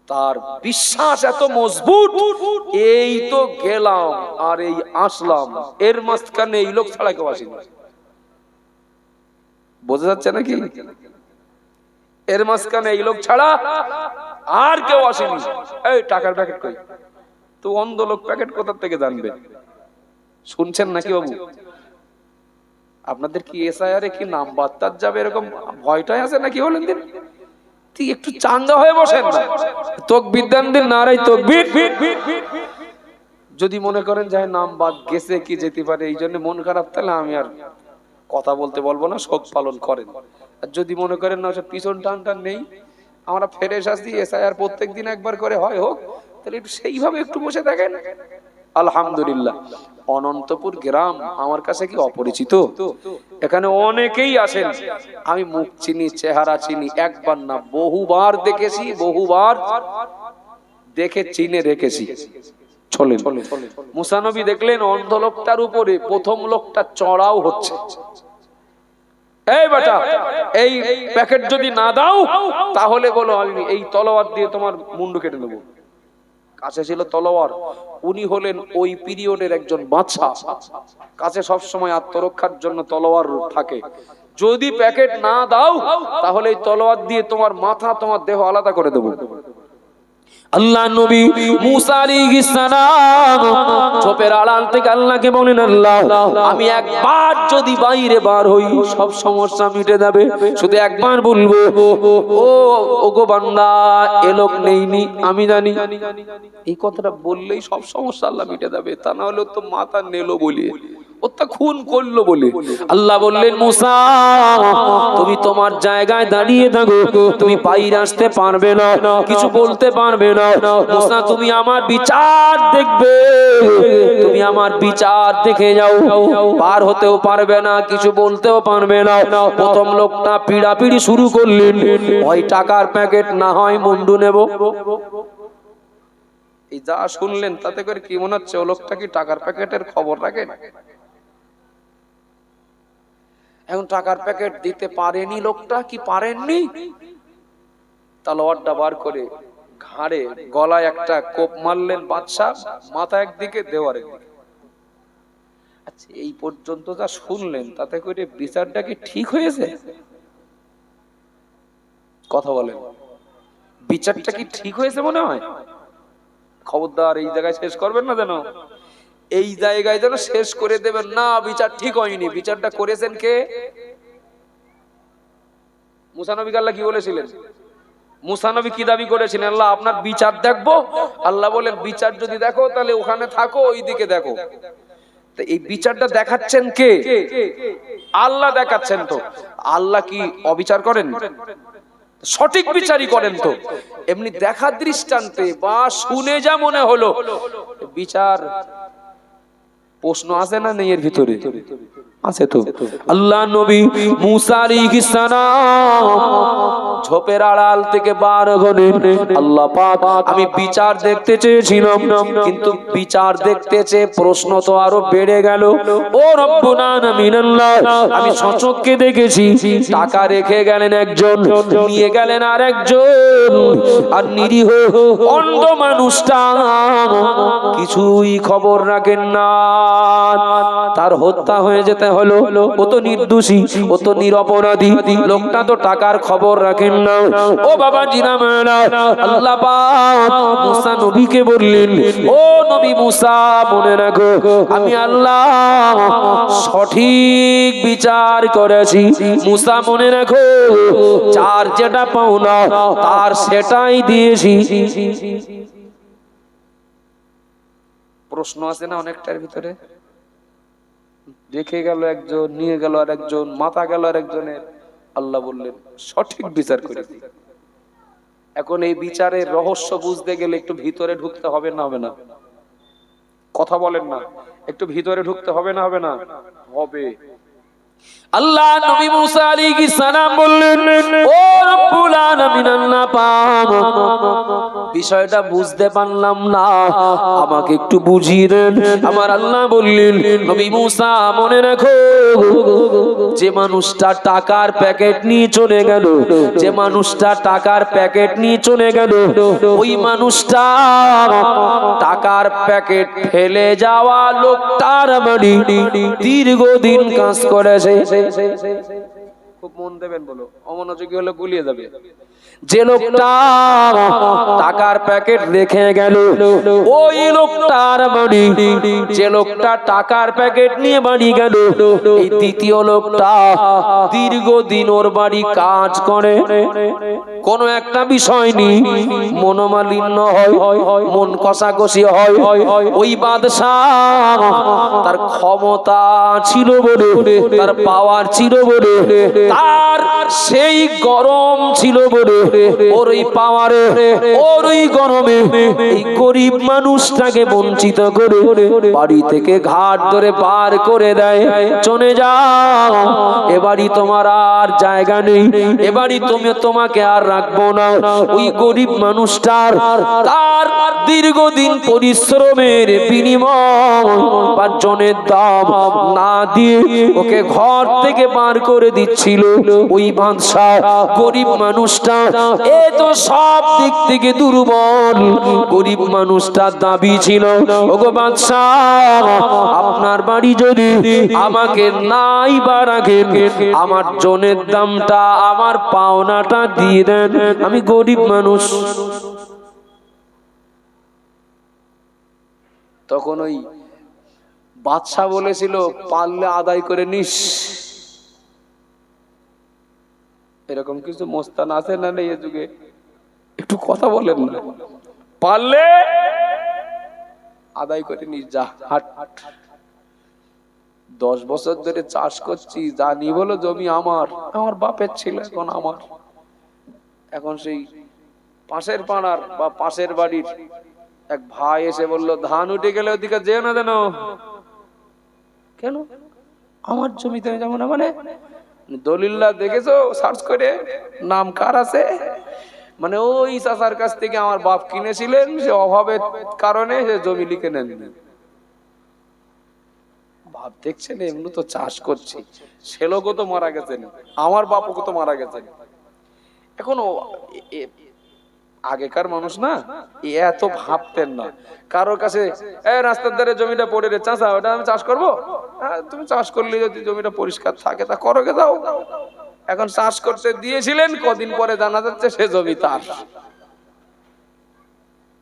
A: তার বিশ্বাস এত মজবুত, এই তো গেলাম আর এই আসলাম, এর মাঝখানে এই লোক ছাড়া কেউ আসেনি। বোঝা যাচ্ছে নাকি? এর মাঝখানে এই লোক ছাড়া আর কেউ আসেনি। এই টাকার প্যাকেট কই? তো অন্ধ লোক প্যাকেট কোথা থেকে জানবে? শুনছেন নাকি বাবু? আপনাদের কি এসআইআরে কি নাম বাদ যাবে এরকম ভয়টাই আছে নাকি? বলেন দিন, ঠিক একটু চাঙ্গা হয়ে বসেন না, তাকবীর দেন, দিন নারায়ে তাকবীর। যদি মনে করেন যে নাম বাদ গেছে কি যেতে পারে এই জন্য মন খারাপ, তাহলে আমি আর কথা বলবো না, শোক পালন করেন। আর যদি মনে করেন না পিছন টান নেই, আমরা ফেরেশ আছি, এসআইআর প্রত্যেকদিন একবার করে হয় হোক, তাহলে একটু সেইভাবে একটু বসে থাকেন। আলহামদুলিল্লাহ, অনন্তপুর গ্রাম আমার কাছে কি অপরিচিত? এখানে অনেকেই আসেন, আমি মুখ চিনি, চেহারা চিনি, একবার না বহুবার দেখেছি, বহুবার দেখে চিনে রেখেছি। চলেন, মুসা নবী দেখলেন অন্ধ লোকটার উপরে প্রথম লোকটা চড়াও হচ্ছে। এই বেটা, এই প্যাকেট যদি না দাও তাহলে বলো আমি এই তলোয়ার দিয়ে তোমার মুন্ডু কেটে নেবো। কাছে ছিল তলোয়ার, উনি হলেন ওই পিরিয়ডের একজন বাদশা, কাছে সব সময় আত্মরক্ষার জন্য তলোয়ার থাকে। যদি প্যাকেট না দাও তাহলে এই তলোয়ার দিয়ে তোমার মাথা, তোমার দেহ আলাদা করে দেবো। আল্লাহ নবী মুসা আলাইহিস সালাম ঝোপের আড়াল থেকে আল্লাহকে বলেন, আল্লাহ আমি একবার যদি বাইরে বার হই সব সমস্যা মিটে যাবে, শুধু একবার বলবো ওগো বান্দা এ লোক নেইনি আমি জানি, এই কথাটা বললেই সব সমস্যা আল্লাহ মিটে যাবে। তা না হলে তো মাথা নেলো বলে, ওটা খুন করলো বলে। আল্লাহ বললেন মুসা তুমি তোমার জায়গায় দাঁড়িয়ে থাকো, তুমি বাইরে আসতে পারবে না, কিছু বলতে পারবে না। মুসা তুমি আমার বিচার দেখবে, তুমি আমার বিচার দেখে যাও, পার হতেও পারবে না, কিছু বলতেও পারবে না। প্রথম লোকটা পিড়াপিড়ি শুরু করলেন, হয় টাকার প্যাকেট না হয় মুন্ডু নেব। এই যা শুনলেন তাতে করে কি মনে হচ্ছে ও লোকটা কি টাকার প্যাকেটের খবর রাখে? এখন টাকার প্যাকেট দিতে পারেনি লোকটা কি পারেননি? তলোয়ারটা বার করে ঘাড়ে গলায় একটা কোপ মারলেন বাদশা, মাথা একদিকে দেওয়ার একদিকে। আচ্ছা, এই পর্যন্ত যা শুনলেন তাতে করে বিচারটা কি ঠিক হয়েছে? কথা বলেন, বিচারটা কি ঠিক হয়েছে মনে হয়? খবরদার এই জায়গায় শেষ করবেন না, যেন এই জায়গায় যেন শেষ করে দেবেন না। বিচার ঠিক হয়নি। বিচারটা করেছেন কে? মুসা নবীকে আল্লাহ কি বলেছিলেন? মুসা নবী কি দাবি করেছিলেন? আল্লাহ আপনার বিচার দেখবো। আল্লাহ বলেন বিচার যদি দেখো তাহলে ওখানে থাকো, ওইদিকে দেখো। তো এই বিচারটা দেখাচ্ছেন কে? আল্লাহ দেখাচ্ছেন। তো আল্লাহ কি অবিচার করেন? সঠিক বিচারই করেন। তো এমনি দেখা দৃষ্টান্তে বা শুনে যা মনে হলো বিচার, প্রশ্ন আছে না নেই এর ভিতরে? আছে তো। আল্লাহ নবী মুসা আলাইহিস সালাম ঝোপের আড়াল থেকে বার হলেন। আল্লাহ পাক, আমি বিচার দেখতে চেয়েছিলাম, কিন্তু বিচার দেখতে চেয়ে প্রশ্ন তো আরো বেড়ে গেল। ও রব্বুল আলামিন আল্লাহ, আমি সচক্ষে দেখেছি টাকা রেখে গেলেন একজন, নিয়ে গেলেন আরেকজন, আর নিরীহ অন্ধ মানুষটা কিছুই খবর রাখেন না। তার হত্যা হয়ে যেতে হলো। ও তো নির্দোষী, ও তো নিরপরাধী, লোকটা তো টাকার খবর রাখেন না। ও বাবা জিনামেরা, আল্লাহ পাক মুসা নবীকে বললেন, ও নবী মুসা, মনে রাখো আমি আল্লাহ সঠিক বিচার করেছি। মুসা মনে রাখো, যার যেটা পাওনা তার সেটাই দিয়েছি। প্রশ্ন আছে না অনেকটার ভিতরে? রেখে গেল একজন, নিয়ে গেল আর একজন, মাথা গেল আর একজনের। আল্লাহ বললেন সঠিক বিচার করেছি। এখন এই বিচারের রহস্য বুঝতে গেলে একটু ভিতরে ঢুকতে হবে না হবে না? কথা বলেন না, একটু ভিতরে ঢুকতে হবে না হবে না? হবে। আল্লাহ নবী মুসা আলাইহিস সালাম বললেন, ও রব্বুল আলামিন আল্লাহ পাক, বিষয়টা বুঝতে পারলাম না, আমাকে একটু বুঝিয়ে দেন। আমার আল্লাহ বললেন, নবী মুসা মনে রাখো, যে মানুষটা টাকার প্যাকেট নিয়ে চলে গেল, যে মানুষটা টাকার প্যাকেট নিয়ে চলে গেল, ওই মানুষটা টাকার প্যাকেট ফেলে যাওয়া লোকটার বাড়ি দীর্ঘদিন কাজ করেছে। খুব মন দেবেন, বলো অমনোযোগী হলে গুলিয়ে যাবে। যে লোকটা টাকার প্যাকেট রেখে গেল, ওই লোকটার বাড়ি, যে লোকটা টাকার প্যাকেট নিয়ে বাড়ি গেল, এই দ্বিতীয় লোকটা দীর্ঘদিন ওর বাড়ি কাজ করে। কোন একটা বিষয় নিয়ে মনোমালিন্য হয়, মন কষাকষি হয়। ওই বাদশাহ তার ক্ষমতা ছিল বলে, তার পাওয়ার ছিল বলে, তার সেই গরম ছিল বলে, ওর ওই পাওয়ারে, ওর ওই গরমে এই গরিব মানুষটাকে বঞ্চিত করে বাড়ি থেকে ঘাট ধরে পার করে দেয়। চলে যাও, এবারই তোমার আর জায়গা নেই, এবারই তোমাকে আর রাখবো না। ওই গরিব মানুষটার তার দীর্ঘদিন পরিশ্রমের বিনিময় পাঁচজনের দাম না দিয়ে ওকে ঘর থেকে বার করে দিচ্ছিল ওই বাদশা। গরিব মানুষটা এ তো সব দিক থেকে দুর্বল। গরিব মানুষটার দাবি ছিল, ওগো বাদশা, আপনার বাড়ি যদি আমাকে নাই বা রাখেন, আমার জনের দামটা, আমার পাওনাটা দিয়ে দেন, আমি গরিব মানুষ। তখন ওই বাদশা বলেছিল, পারলে আদায় করে নিস। এরকম কিছু মোস্তান আছে না নেই এ যুগে? একটু কথা বলেন না। পারলে আদায় করে নিস, যা হাট। 10 বছর ধরে চাষ করছি, জানি বলো জমি আমার, আমার বাপের ছিল, এখন আমার। এখন সেই পাশের পাড়ার বা পাশের বাড়ির এক ভাই এসে বলল, ধান উঠে গেলে ওদিকে যেও না। যেন কেন? আমার জমিতে যাবো না মানে? দলিল্লা দেখেছো সার্চ করে, নাম কার আছে? মানে ওই চাচার কাছ থেকে আমার বাপ কিনেছিলেন, সে অভাবের কারণে সে জমি লিখে নেন। বাপ দেখছেন এমনি তো চাষ করছি, সে লোকও তো মারা গেছেন, আমার বাপও তো মারা গেছেন। এখন আগেকার মানুষ না এত ভাবতেন না। কারোর কাছে রাস্তার ধারে জমিটা পড়ে রে চাষা, ওটা আমি চাষ করবো, তুমি চাষ করলে যদি জমিটা পরিষ্কার থাকে তা করো গে দাও। এখন চাষ করতে দিয়েছিলেন, কদিন পরে জানা যাচ্ছে সে জমি তার।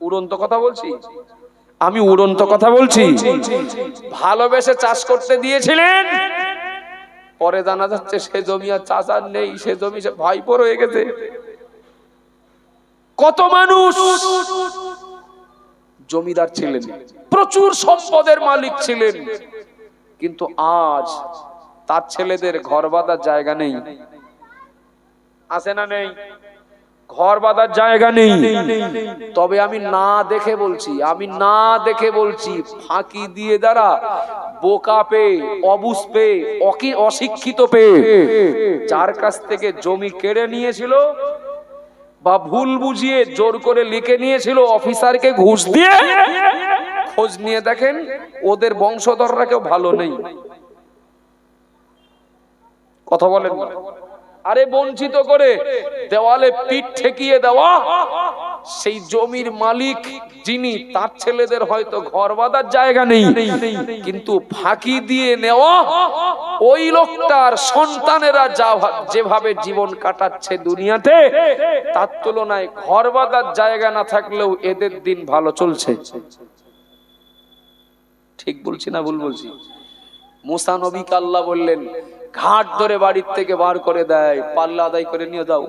A: উড়ন্ত কথা বলছি আমি, উড়ন্ত কথা বলছি। ভালোবেসে চাষ করতে দিয়েছিলেন, পরে জানা যাচ্ছে সে জমি আর চাষার নেই, সে জমি সে ভাইপোর হয়ে গেছে। কত মানুষ জমিদার ছিলেন, প্রচুর সম্পদের মালিক ছিলেন, কিন্তু আজ তার ছেলেদের ঘর বাঁধার জায়গা নেই। আছে না নেই? ঘর বাঁধার জায়গা নেই। তবে আমি না দেখে বলছি, আমি না দেখে বলছি, ফাঁকি দিয়ে দ্বারা বোকা পেয়ে, অবুঝ পেয়ে, অশিক্ষিত পেয়ে যার কাছ থেকে জমি কেড়ে নিয়েছিল বা ভুল বুঝিয়ে জোর করে লিখে নিয়েছিল অফিসারকে ঘুষ দিয়ে, খোঁজ নিয়ে দেখেন ওদের বংশধররা কেউ ভালো নেই। কথা বলেন। আরে বঞ্চিত করে দেওয়ালে পিঠ ঠেকিয়ে দেওয়া সেই জমির মালিক যিনি, তার ছেলেদের হয়তো ঘর বাঁধার জায়গা নেই, কিন্তু ফাঁকি দিয়ে নেওয়া ওই লোকটার সন্তানেরা যেভাবে জীবন কাটাচ্ছে দুনিয়াতে, তার তুলনায় ঘর বাঁধার জায়গা না থাকলেও এদের দিন ভালো চলছে। ঠিক বলছি না ভুল বলছি? মুসা নবীকে আল্লাহ বললেন ঘাট ধরে বাড়ির থেকে বার করে দেয়, পাল্লা আদায় করে নিয়ে যাও।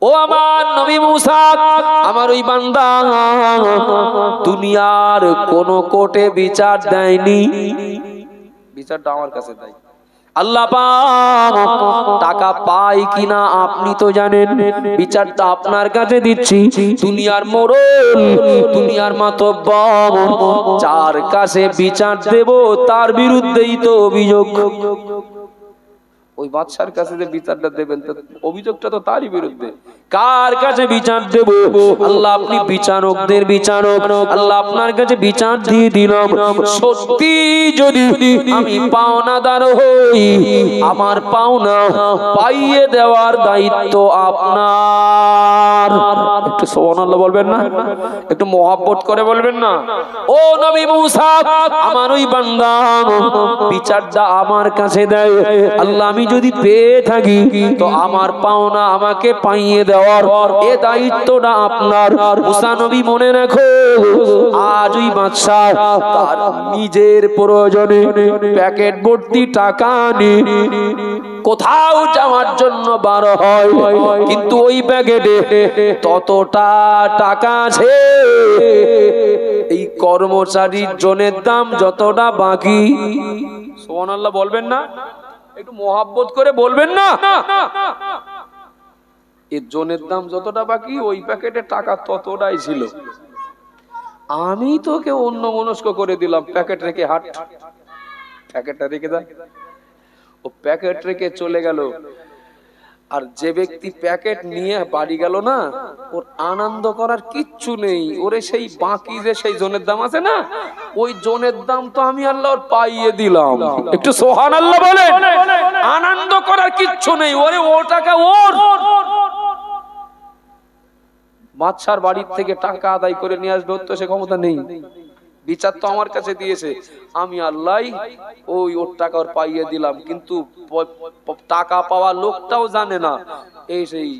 A: ও আমার নবী মুসা, আমার ওই বান্দা দুনিয়ার কোন কোর্টে বিচার দেয়নি, বিচারটা আমার কাছে দেয়। আল্লাহ পাক টাকা পায় কিনা আপনি তো জানেন, বিচারটা আপনার কাছে দিচ্ছি। দুনিয়ার মোড়ল, দুনিয়ার মাতব্বর, যার কাছে বিচার দেব তার বিরুদ্ধেই তো অভিযোগ। ওই বাদশার কাছে যে বিচারটা দেবেন, অভিযোগটা তো তারই বিরুদ্ধে। কার কাছে বিচার দেব? আল্লাহ আপনি বিচারকদের বিচারক, আল্লাহ আপনার কাছে বিচার দিয়ে দিলাম। সত্যি যদি আমি পাওনাদার হই, আমার পাওনা পাইয়ে দেওয়ার দায়িত্ব আপনার। একটু সুবহানাল্লাহ বলবেন না? একটু মহব্বত করে বলবেন না? ও নবী মুসা, আমার ওই বান্দা বিচারটা আমার কাছে দেয়, আল্লাহ আমি যদি পেয়ে থাকি তো আমার পাওনা আমাকে পাইয়ে দেওয়ার এ দায়িত্বটা আপনার। মুসা নবী মনে রাখো, আজ ওই বাদশা তার নিজের প্রয়োজনে প্যাকেট ভর্তি টাকা নিয়ে কোথাও যাওয়ার জন্য বার হয়, কিন্তু ওই প্যাকেটে ততটা টাকা আছে এই কর্মচারীর জনের দাম যতটা বাকি। সুবহানাল্লাহ বলবেন না? একটু মহব্বত করে বলবেন না? এর জনের দাম যতটা বাকি, ওই প্যাকেটে টাকা ততটাই ছিল। আমি তোকে অন্য মনস্ক করে দিলাম, প্যাকেট রেখে হাট, প্যাকেটটা রেখে দেয়। ও প্যাকেট রেখে চলে গেল, আর যে ব্যক্তি প্যাকেট নিয়ে বাড়ি গেল না, ওর আনন্দ করার কিচ্ছু নেই। ওরে সেই বাকি যে সেই জনের দাম আছে না, ওই জনের দাম তো আমি আল্লাহর পাইয়ে দিলাম। একটু সুবহানাল্লাহ বলেন। আনন্দ করার কিচ্ছু নেই, ওরে ও টাকা ওর। বাদশার বাড়ির থেকে টাকা আদায় করে নিয়ে আসবে, তো সে ক্ষমতা নেই। বিচার তো আমার কাছে দিয়েছে, আমি আল্লাহ ওই ওর টাকা ওর পাইয়ে দিলাম, কিন্তু টাকা পাওয়া লোকটাও জানে না এই সেই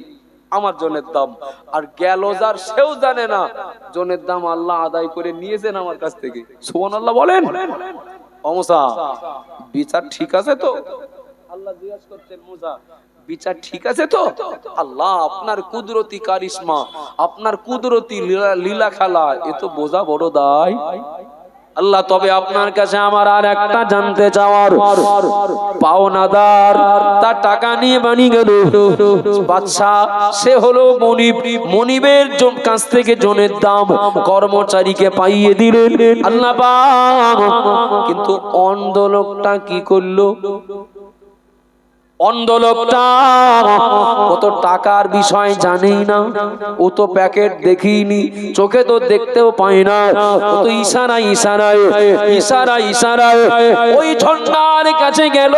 A: আমার জনের দাম, আর গেল যার সেও জানে না জনের দাম আল্লাহ আদায় করে নিয়েছেন আমার কাছ থেকে। সুবহানাল্লাহ বলেন। ও মুসা, বিচার ঠিক আছে তো? আল্লাহ জিজ্ঞাসা করছেন, মুসা বিচার ঠিক আছে তো? আল্লাহ আপনার কুদরতি কারিশমা, আপনার কুদরতি লীলা খেলা, এ তো বোঝা বড় দায়। আল্লাহ তবে আপনার কাছে আমার আর একটা জানতে চাওয়ার, পাওনাদার তার টাকা নিয়ে বানি গেল বাদশা, সে হলো মনিব, মনিবের কাছ থেকে জনের দাম কর্মচারীকে পাইয়ে দিলেন আল্লাহ পাক। কিন্তু অন্ধ লোকটা কি করলো? অন্ধ লোকটা কত টাকার বিষয় জানেই না, ও তো প্যাকেট দেখিনি, চোখে তো দেখতেও পায় না, ও তো ইশারায় ইশারায় ইশারায় ইশারায় ওই ঝর্ণার কাছে গেল।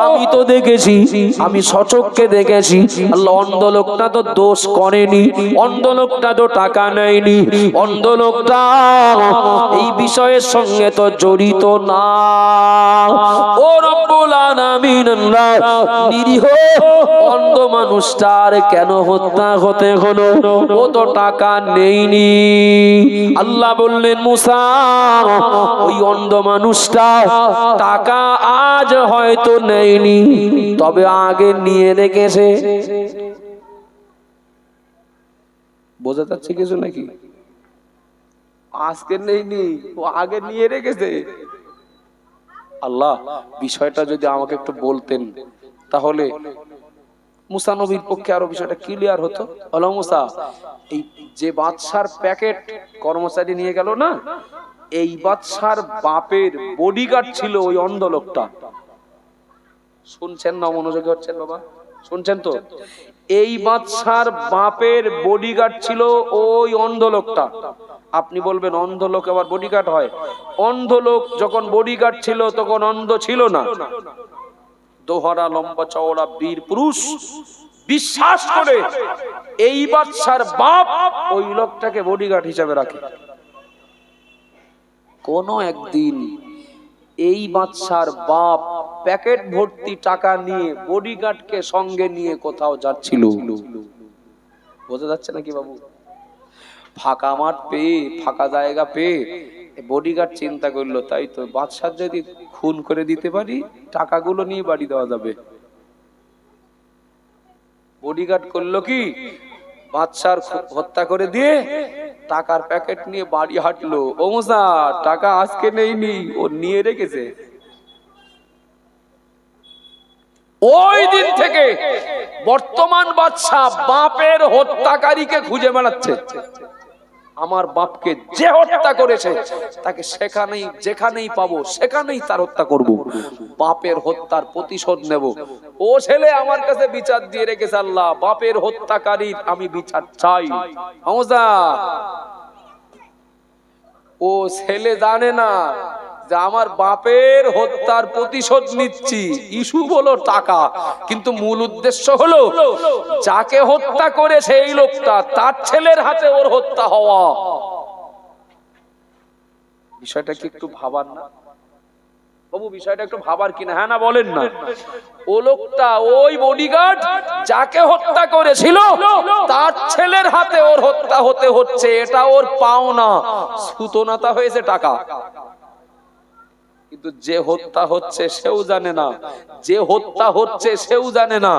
A: আমি তো দেখেছি, আমি সচক্ষে দেখেছি। আল্লাহ, অন্ধ লোকটা তো দোষ করেনি, অন্ধ লোকটা তো টাকা নেয়নি, অন্ধ লোকটা এই বিষয়ের সঙ্গে তো জড়িত না। ও রব্বুল আলামিন, নিরীহ অন্ধ মানুষটার কেন হত্যা হতে হলো? ও তো টাকা নেইনি। আল্লাহ বললেন, মুসা, ওই অন্ধ মানুষটা টাকা আজ হয়তো নেইনি, তবে আগে নিয়ে রেখেছে। বোঝা যাচ্ছে কিছু নাকি? আজকে নেইনি, ও আগে নিয়ে রেখেছে। আল্লাহ, বিষয়টা যদি আমাকে একটু বলতেন তাহলে মুসা নবীর পক্ষে আরো বিষয়টা ক্লিয়ার হতো। আল্লাহ, মুসা, এই যে বাদশার প্যাকেট কর্মচারী নিয়ে গেল না, এই বাদশার বাপের বডিগার্ড ছিল ওই অন্ধ লোকটা। শুনছেন না? মনোযোগী হচ্ছেন বাবা? শুনছেন তো? এই বাদশার বাপের বডিগার্ড ছিল ওই অন্ধ লোকটা। আপনি বলবেন অন্ধ লোক আবার বডিগার্ড হয়? অন্ধ লোক যখন বডিগার্ড ছিল তখন অন্ধ ছিল না। দোহারা, লম্বা চওড়া বীর পুরুষ, বিশ্বাস করে এই বাদশার বাপ ওই লোকটাকে বডিগার্ড হিসেবে রাখে। কোন একদিন এই বাদশার বাপ প্যাকেট ভর্তি টাকা নিয়ে বডিগার্ডকে সঙ্গে নিয়ে কোথাও যাচ্ছিল। বোঝা যাচ্ছে নাকি বাবু? ফাঁকা মাঠ পেয়ে, ফাঁকা জায়গা পেয়ে বডিগার্ড চিন্তা করলো, তাই তো বাদশার যদি খুন করে দিতে পারি, টাকাগুলো নিয়ে বাড়ি দেওয়া যাবে। বডিগার্ড করলো কি, বাদশার হত্যা করে দিয়ে টাকার প্যাকেট নিয়ে বাড়ি হাঁটলো। ও মুসা, টাকা আজকে নেইনি, ও নিয়ে রেখেছে। ওই দিন থেকে বর্তমান বাদশা বাপের হত্যাকারীকে খুঁজে বেড়াচ্ছে। আমার বাপকে যে হত্যা করেছে তাকে সেখানেই, যেখানেই পাবো সেখানেই তার হত্যা করব, বাপের হত্যার প্রতিশোধ নেব। ও ছেলে আমার কাছে বিচার দিয়ে রেখেছে, আল্লাহ, বাপের হত্যাকারীর আমি বিচার চাই। হামজা, ও ছেলে জানে না যে আমার বাপের হত্যার প্রতিশোধ নিচ্ছি। ইস্যু হলো টাকা, কিন্তু মূল উদ্দেশ্য হলো যাকে হত্যা করেছে এই লোকটা, তার ছেলের হাতে ওর হত্যা হওয়া। বিষয়টা কি একটু ভাবার না বাবু? বিষয়টা একটু ভাবার কিনা? হ্যাঁ না বলেন না? ও লোকটা, ওই বডিগার্ড যাকে হত্যা করেছিল, তার ছেলের হাতে ওর হত্যা হতে হচ্ছে। এটা ওর পাওনা, সুতনাতা হয়েছে টাকা। কিন্তু যে হত্যা হচ্ছে সেও জানে না, যে হত্যা হচ্ছে সেও জানে না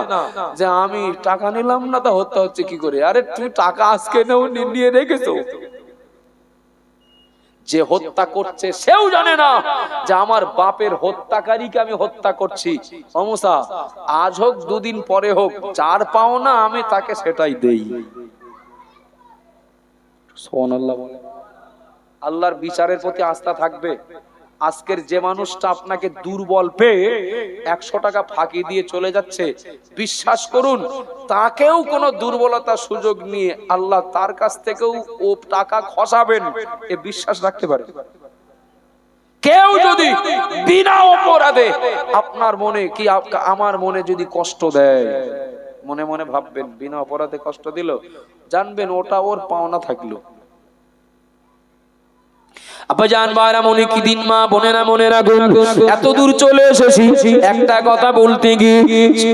A: যে আমি টাকা নিলাম না, তা হত্যা হচ্ছে কি করে? আরে তুমি টাকা আজকে নেও, নিয়ে রেখেছো। যে হত্যা করছে সেও জানে না যে আমার বাপের হত্যাকারীকে আমি হত্যা করছি। সমস্যা আজ হোক, দুদিন পরে হোক, যার পাওনা আমি তাকে সেটাই দেই। সুবহানাল্লাহ বলে। আল্লাহর বিচারের প্রতি আস্থা থাকবে। আজকের যে মানুষটা আপনাকে দুর্বল পেয়ে 100 টাকা ফাঁকি দিয়ে চলে যাচ্ছে, বিশ্বাস করুন তাকেও কোনো দুর্বলতা সুযোগ নিয়ে আল্লাহ তার কাছ থেকেও ও টাকা খসাবেন, এ বিশ্বাস রাখতে পারে। কেউ যদি বিনা অপরাধে আপনার মনে কি আমার মনে যদি কষ্ট দেয়, মনে মনে ভাববেন বিনা অপরাধে কষ্ট দিল, জানবেন ওটা ওর পাওনা থাকলো। আব্বাজান ভাইরা, মনে কি দিন, মা বোনেরা মনে রাখুন, এত দূর চলে এসেছি একটা কথা বলতে গিয়ে।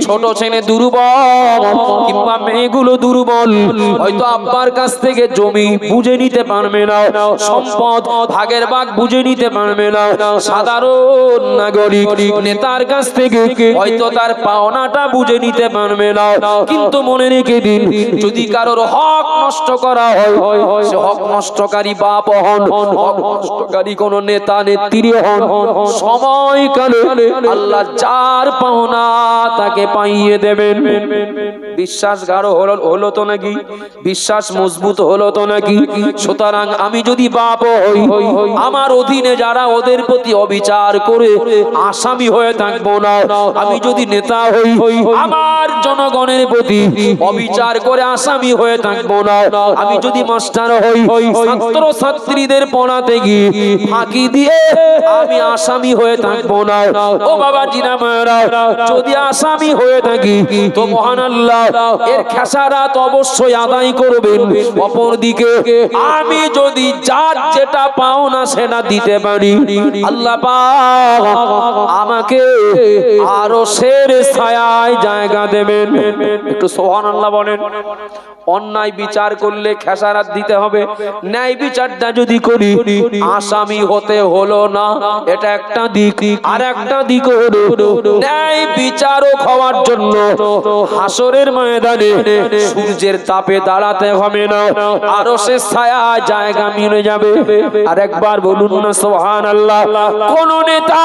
A: ছোট ছেলে দুর্বল কিংবা মেয়েগুলো দুর্বল, হয়তো আব্বার কাছ থেকে জমি বুঝে নিতে পারবে না, সম্পদ ভাগের ভাগ বুঝে নিতে পারবে না, সাধারণ নাগরিক নেতার কাছ থেকে হয়তো তার পাওনাটা বুঝে নিতে পারবে না। কিন্তু মনে রেখে দিন, যদি কারোর হক নষ্ট করা হয়, সে হক নষ্টকারী বাপ হন, হক নষ্টকারী কোন নেতা নেত্রী হন, সময়কালে আল্লাহ যার পাওনা তাকে পাইয়ে দেবেন। বিশ্বাস গাঢ় হলো তো নাকি? বিশ্বাস মজবুত হলো তো নাকি? সুতরাং আমি যদি বাপ হই, আমার অধীনে যারা ওদের প্রতি অবিচার করে আসামি হয়ে থাকবো না। আমি যদি নেতা হই, আমার জনগণের প্রতি অবিচার করে আসামি হয়ে থাকবো না। আমি যদি মাস্টার হই, ছাত্র ছাত্রীদের পড়াতে গিয়ে ফাঁকি দিয়ে আমি আসামি হয়ে থাকবো না। ও বাবা জিনা মায়েরা, যদি আসামি হয়ে থাকি তো মহান আল্লাহ এর খেসারাত অবশ্যই আদায় করবেন। অপরদিকে আমি যদি যার যেটা পাও না সেটা দিতে পারি, আল্লাহ পাক আমাকে আরো সের ছায়ায় জায়গা দেবেন। একটু সুবহানাল্লাহ বলেন। অন্যায় বিচার করলে খেসারাত দিতে হবে, ন্যায় বিচারটা যদি করি আসামি হতে হলো না, এটা একটা দিক। আর একটা দিক হলো ন্যায় বিচারক হওয়ার জন্য হাসরের ময়দানে সূর্যের তাপে দাঁড়াতে হবে না, আরো সে ছায়া জায়গা মিলে যাবে। আর একবার বলুন না সুবহানাল্লাহ। কোন নেতা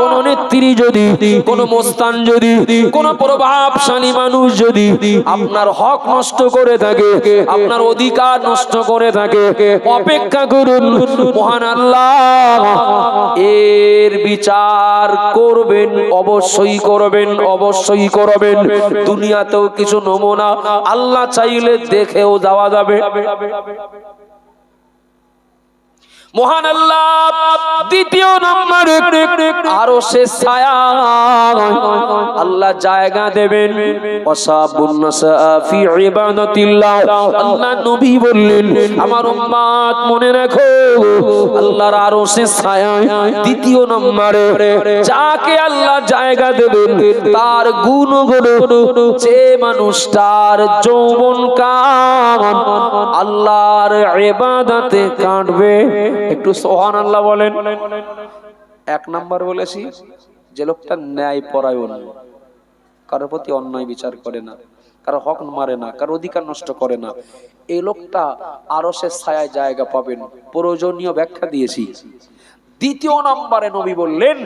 A: কোন নেত্রী যদি, কোন মোস্তান যদি, কোন প্রভাবশালী মানুষ যদি আপনার হক নষ্ট করে থাকে, আপনার অধিকার নষ্ট করে থাকে, অপেক্ষা করুন, মহান আল্লাহ এর বিচার করবেন, অবশ্যই করবেন, অবশ্যই করবেন। দুনিয়াতেও কিছু নমুনা আল্লাহ চাইলে দেখেও যাওয়া যাবে। মহান আল্লাহ দ্বিতীয় নম্বরে আরো সে ছায়া আল্লাহ জায়গা দেবেন। ওয়াসাবুন নাসা ফি ইবাদাতিল্লাহ। আল্লাহ নবী বললেন, আমার উম্মত মনে রাখো, আল্লাহর আরো সে ছায়া দ্বিতীয় নম্বরে যাকে আল্লাহ জায়গা দেবেন তার গুণগুলো, যে মানুষটার যৌবনকাল আল্লাহর ইবাদতে কাটবে। একটু সুবহানাল্লাহ বলেন। এক নাম্বার বলেছি যে লোকটা ন্যায় পরায়ণ, কারোর প্রতি অন্যায় বিচার করে না, কারো হক মারে না, কারো অধিকার নষ্ট করে না, এই লোকটা আরশের ছায়ায় জায়গা পাবেন। প্রয়োজনীয় ব্যাখ্যা দিয়েছি। দ্বিতীয় নম্বরে নবী বললেন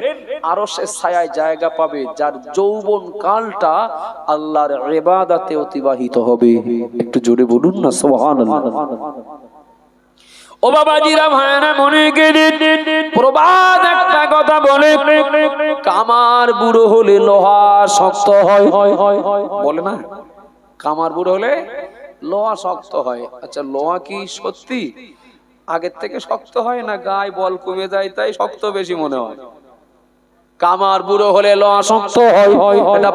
A: আরশের ছায়ায় জায়গা পাবে যার যৌবন কালটা আল্লাহর ইবাদতে অতিবাহিত হবে। একটু জোরে বলুন না সুবহানাল্লাহ। ও বাবাজিরা, ভাইরা, মনে গেলে প্রবাদ একটা কথা বলে, কামার বুড়ো হলে লোহা শক্ত হয়। বলে না, কামার বুড়ো হলে লোহা শক্ত হয়। আচ্ছা, লোহা কি সত্যি আগের থেকে শক্ত হয় না গায়ে বল কমে যায় তাই শক্ত বেশি মনে হয়? কামার বুড়ো হলে লোহা শক্ত হয়, এটা